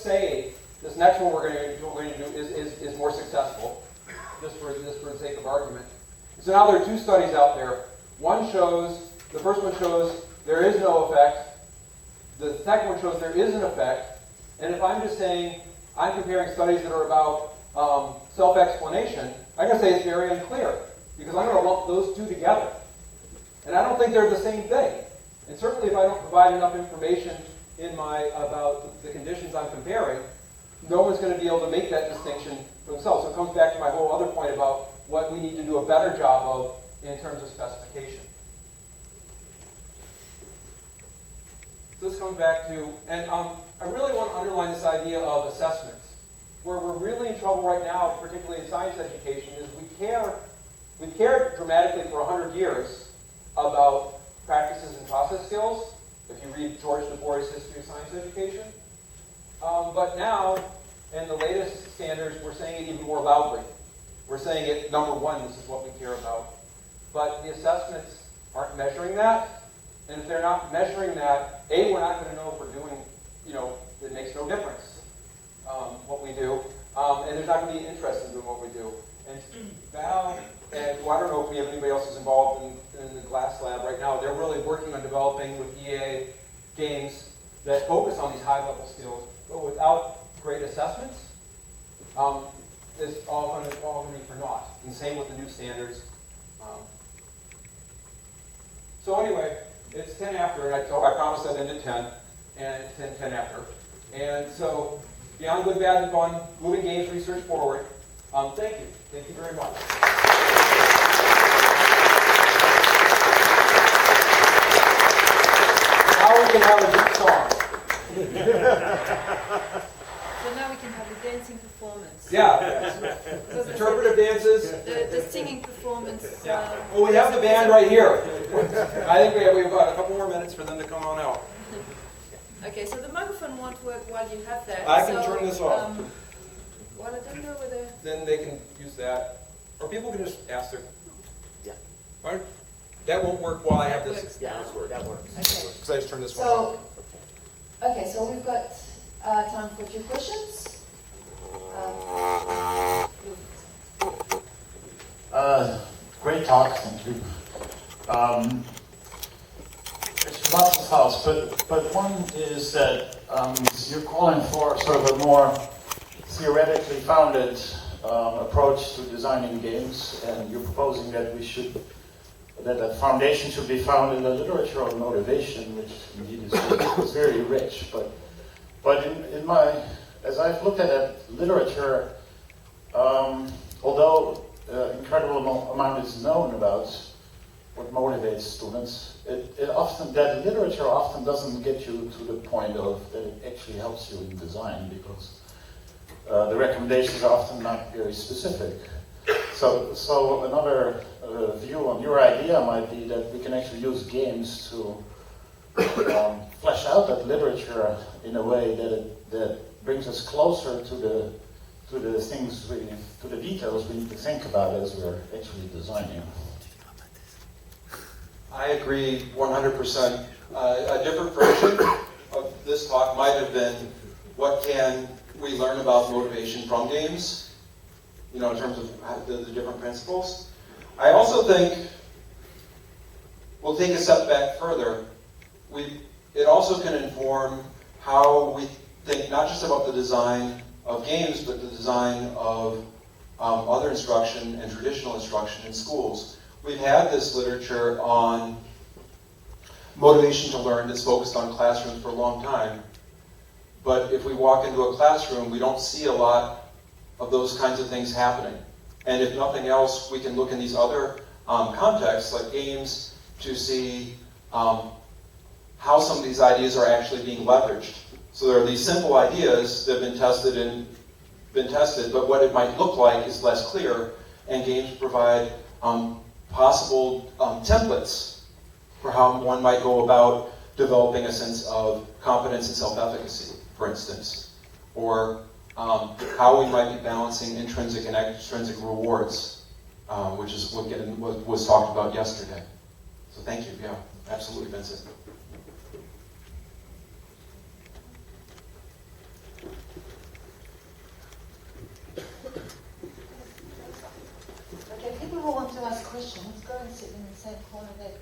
S5: say this next one we're going to do is more successful, just for the sake of argument. So now there are 2 studies out there. The first one shows there is no effect. The second one shows there is an effect. And if I'm just saying I'm comparing studies that are about self-explanation, I'm going to say it's very unclear, because I'm going to lump those 2 together. And I don't think they're the same thing. And certainly if I don't provide enough information about the conditions I'm comparing, no one's going to be able to make that distinction for themselves. So it comes back to my whole other point about what we need to do a better job of in terms of specification. So this comes back to, and I really want to underline this idea of assessments. Where we're really in trouble right now, particularly in science education, is we've cared dramatically for 100 years about practices and process skills, if you read George Du Bois' History of Science Education. But now, in the latest standards, we're saying it even more loudly. We're saying it, number one, this is what we care about. But the assessments aren't measuring that. And if they're not measuring that, A, we're not going to know if we're doing, it makes no difference what we do. And there's not going to be interest in doing what we do. And Val, and I don't know if we have anybody else who's involved in the Glass Lab right now, they're really working on developing with EA games that focus on these high-level skills, but without great assessments, it's all going to be for naught. And same with the new standards. So anyway, it's 10 after, and I promised I'd end at 10, and it's 10 after. And so, beyond good, bad, and fun, moving games research forward. Thank you. Thank you very much. Now we can have a good song.
S1: So now we can have a dancing performance.
S5: Yeah. Interpretive dances.
S1: The singing performance.
S5: Yeah. Well, we have the band right here. I think we've got a couple more minutes for them to come on out.
S1: Okay, so the microphone won't work while you have that.
S5: I can turn this off.
S1: Well, I don't know whether...
S5: Then they can use that. Or people can just ask their...
S3: Yeah.
S5: Right? That won't work while I have this.
S1: Works
S3: Yeah,
S1: now.
S3: that works.
S1: Okay.
S5: Because I just turned this one off.
S1: So, okay, so we've got time for a few questions.
S6: Great talk, thank you. There's lots of thoughts, but one is that you're calling for sort of a more theoretically founded approach to designing games, and you're proposing that that foundation should be found in the literature on motivation, which indeed is very rich. But as I've looked at that literature, although incredible amount is known about what motivates students, that literature often doesn't get you to the point of that it actually helps you in design, because the recommendations are often not very specific. So another view on your idea might be that we can actually use games to flesh out that literature in a way that brings us closer to the things, to the details we need to think about as we're actually designing.
S5: I agree 100%. A different version of this talk might have been, what can we learn about motivation from games? In terms of the different principles. I also think we'll take a step back further. It also can inform how we think not just about the design of games, but the design of other instruction and traditional instruction in schools. We've had this literature on motivation to learn that's focused on classrooms for a long time. But if we walk into a classroom, we don't see a lot of those kinds of things happening. And if nothing else, we can look in these other contexts, like games, to see how some of these ideas are actually being leveraged. So there are these simple ideas that have been tested, but what it might look like is less clear, and games provide possible templates for how one might go about developing a sense of competence and self-efficacy, for instance, or how we might be balancing intrinsic and extrinsic rewards, which is what was talked about yesterday. So thank you, yeah, absolutely, Vincent.
S1: Okay, people who want to ask questions, go and sit in the same corner there.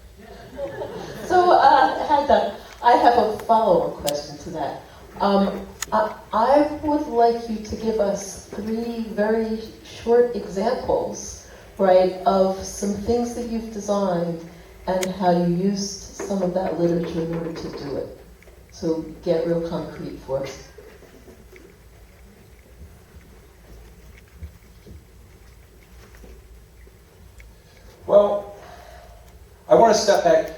S4: So, I have a follow-up question to that. I would like you to give us 3 very short examples, right, of some things that you've designed and how you used some of that literature in order to do it. So get real concrete for us.
S5: Well, I want to step back.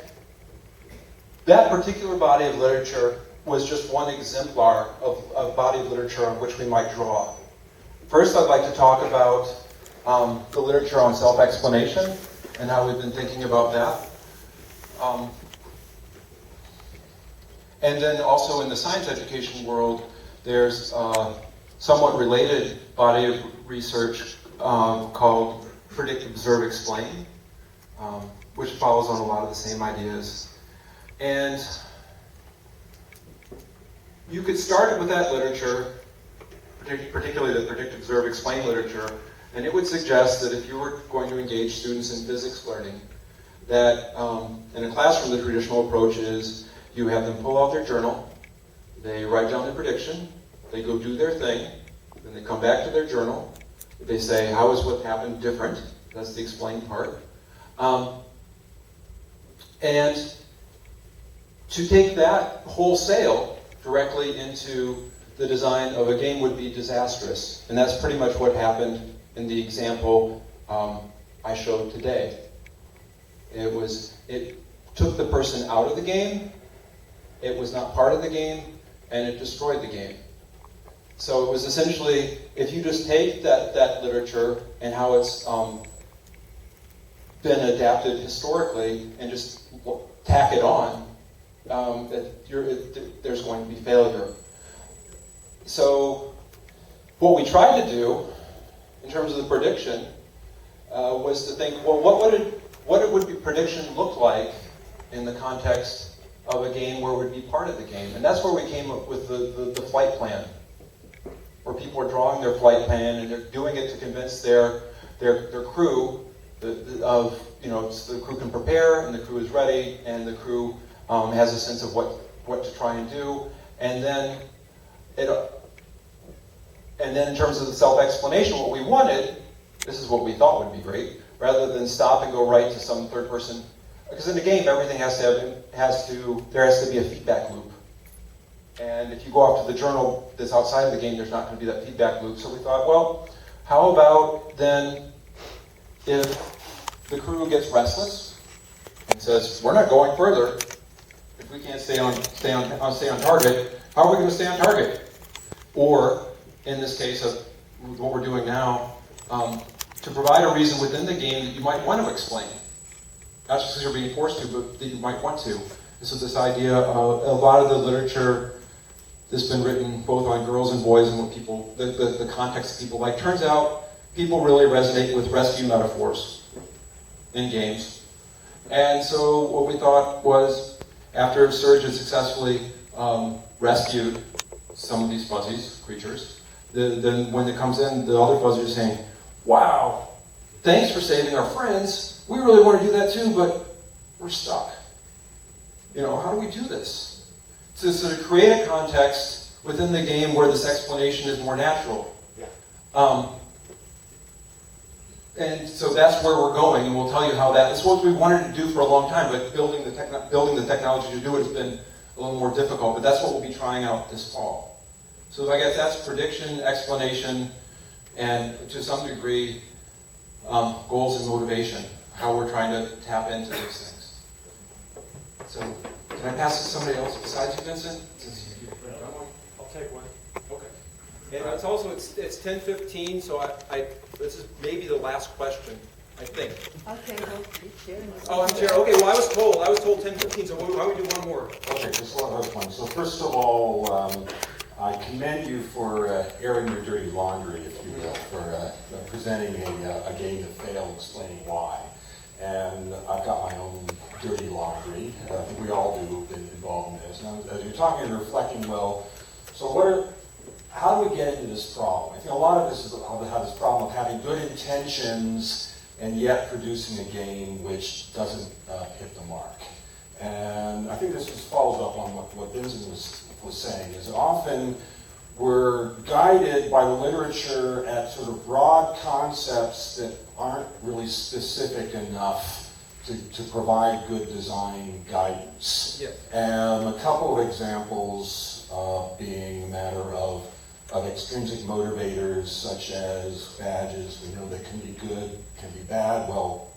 S5: That particular body of literature was just one exemplar of a body of literature on which we might draw. First, I'd like to talk about the literature on self-explanation and how we've been thinking about that. And then also in the science education world, there's a somewhat related body of research called Predict, Observe, Explain, which follows on a lot of the same ideas. And you could start with that literature, particularly the Predict, Observe, Explain literature, and it would suggest that if you were going to engage students in physics learning, that in a classroom the traditional approach is you have them pull out their journal, they write down their prediction, they go do their thing, then they come back to their journal, they say, how is what happened different? That's the explain part. And to take that wholesale directly into the design of a game would be disastrous. And that's pretty much what happened in the example I showed today. It took the person out of the game, it was not part of the game, and it destroyed the game. So it was essentially, if you just take that literature and how it's been adapted historically and just tack it on, there's going to be failure. So what we tried to do in terms of the prediction was to think, well, what would prediction look like in the context of a game where it would be part of the game? And that's where we came up with the flight plan, where people are drawing their flight plan and they're doing it to convince their crew so the crew can prepare and the crew is ready and the crew has a sense of what to try and do, and then in terms of the self-explanation, what we wanted, this is what we thought would be great, rather than stop and go right to some third person, because in the game everything there has to be a feedback loop. And if you go off to the journal that's outside of the game, there's not going to be that feedback loop. So we thought, well, how about then if the crew gets restless and says, we're not going further, if we can't stay on target, how are we going to stay on target? Or, in this case of what we're doing now, to provide a reason within the game that you might want to explain. Not just because you're being forced to, but that you might want to. So this idea of a lot of the literature that's been written both on girls and boys and what people, the context that people like. Turns out people really resonate with rescue metaphors in games. And so what we thought was, after Serge had successfully rescued some of these fuzzies, creatures, then when it comes in, the other fuzzies are saying, wow, thanks for saving our friends. We really want to do that too, but we're stuck. How do we do this? To sort of create a context within the game where this explanation is more natural. Yeah. And so that's where we're going, and we'll tell you how that's what we wanted to do for a long time, but building the technology to do it has been a little more difficult, but that's what we'll be trying out this fall. So I guess that's prediction, explanation, and to some degree, goals and motivation, how we're trying to tap into these things. So, can I pass it to somebody else besides you, Vincent?
S2: I'll take one.
S5: Okay. And it's also, it's 10:15, so this is maybe the last question, I think.
S1: Okay, well, keep sharing this.
S5: Oh, I'm chair. Okay, well, I was told 10:15, so why don't we do one more?
S7: Okay, just one other one. So first of all, I commend you for airing your dirty laundry, if you will, for presenting a game that failed, explaining why. And I've got my own dirty laundry. I think we all do who've been involved in this. And as you're talking and reflecting, well, so how do we get into this problem? I think a lot of this is how this problem of having good intentions and yet producing a game which doesn't hit the mark. And I think this just follows up on what Vincent was saying, is often we're guided by the literature at sort of broad concepts that aren't really specific enough to provide good design guidance.
S5: Yeah.
S7: And a couple of examples being a matter of extrinsic motivators such as badges. We know they can be good, can be bad. Well,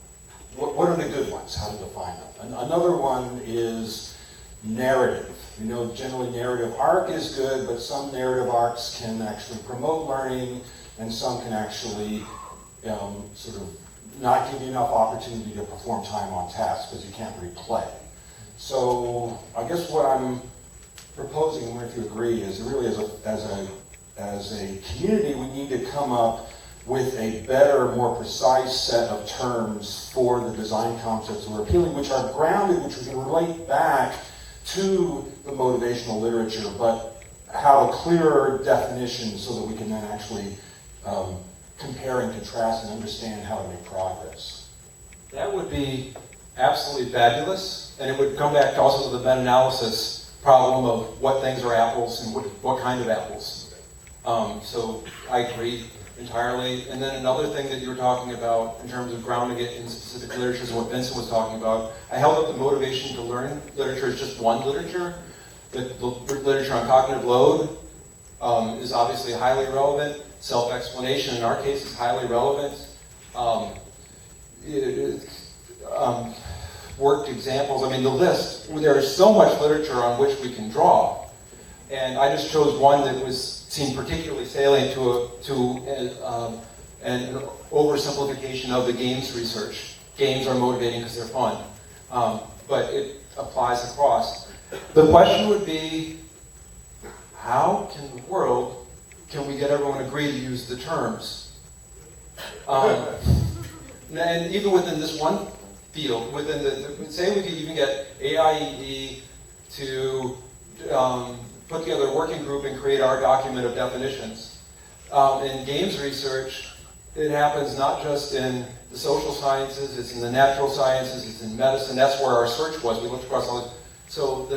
S7: what are the good ones? How to define them? Another one is narrative. Generally narrative arc is good, but some narrative arcs can actually promote learning, and some can actually sort of not give you enough opportunity to perform time on task because you can't replay. So I guess what I'm proposing, and if you agree, is really as a community we need to come up with a better, more precise set of terms for the design concepts we're appealing, which are grounded, which we can relate back to the motivational literature, but have a clearer definition so that we can then actually compare and contrast and understand how to make progress.
S5: That would be absolutely fabulous, and it would come back also to the meta-analysis problem of what things are apples and what kind of apples. So I agree entirely. And then another thing that you were talking about in terms of grounding it in specific literature is what Vincent was talking about. I held up the motivation to learn literature as just one literature. The literature on cognitive load is obviously highly relevant. Self-explanation, in our case, is highly relevant. Worked examples, I mean, the list, there is so much literature on which we can draw. And I just chose one that seemed particularly salient to an oversimplification of the games research. Games are motivating because they're fun, but it applies across. The question would be, how can the world, can we get everyone to agree to use the terms? And even within this one field, within say we could even get AIED to put together a working group and create our document of definitions. In games research, it happens not just in the social sciences, it's in the natural sciences, it's in medicine. That's where our search was. We looked across all this. So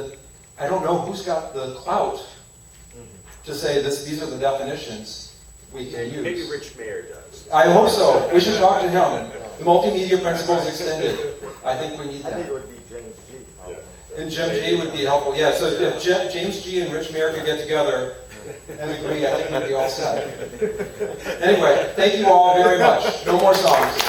S5: I don't know who's got the clout to say these are the definitions we can use.
S2: Maybe Rich Mayer does.
S5: I hope so. We should talk to him. The multimedia principles extended. I think we need
S3: I think
S5: that.
S3: it would be James G.
S5: And Jim G would be helpful. Yeah, so if James G and Rich Mayer could get together and agree, I think we'd be all set. Anyway, thank you all very much. No more songs.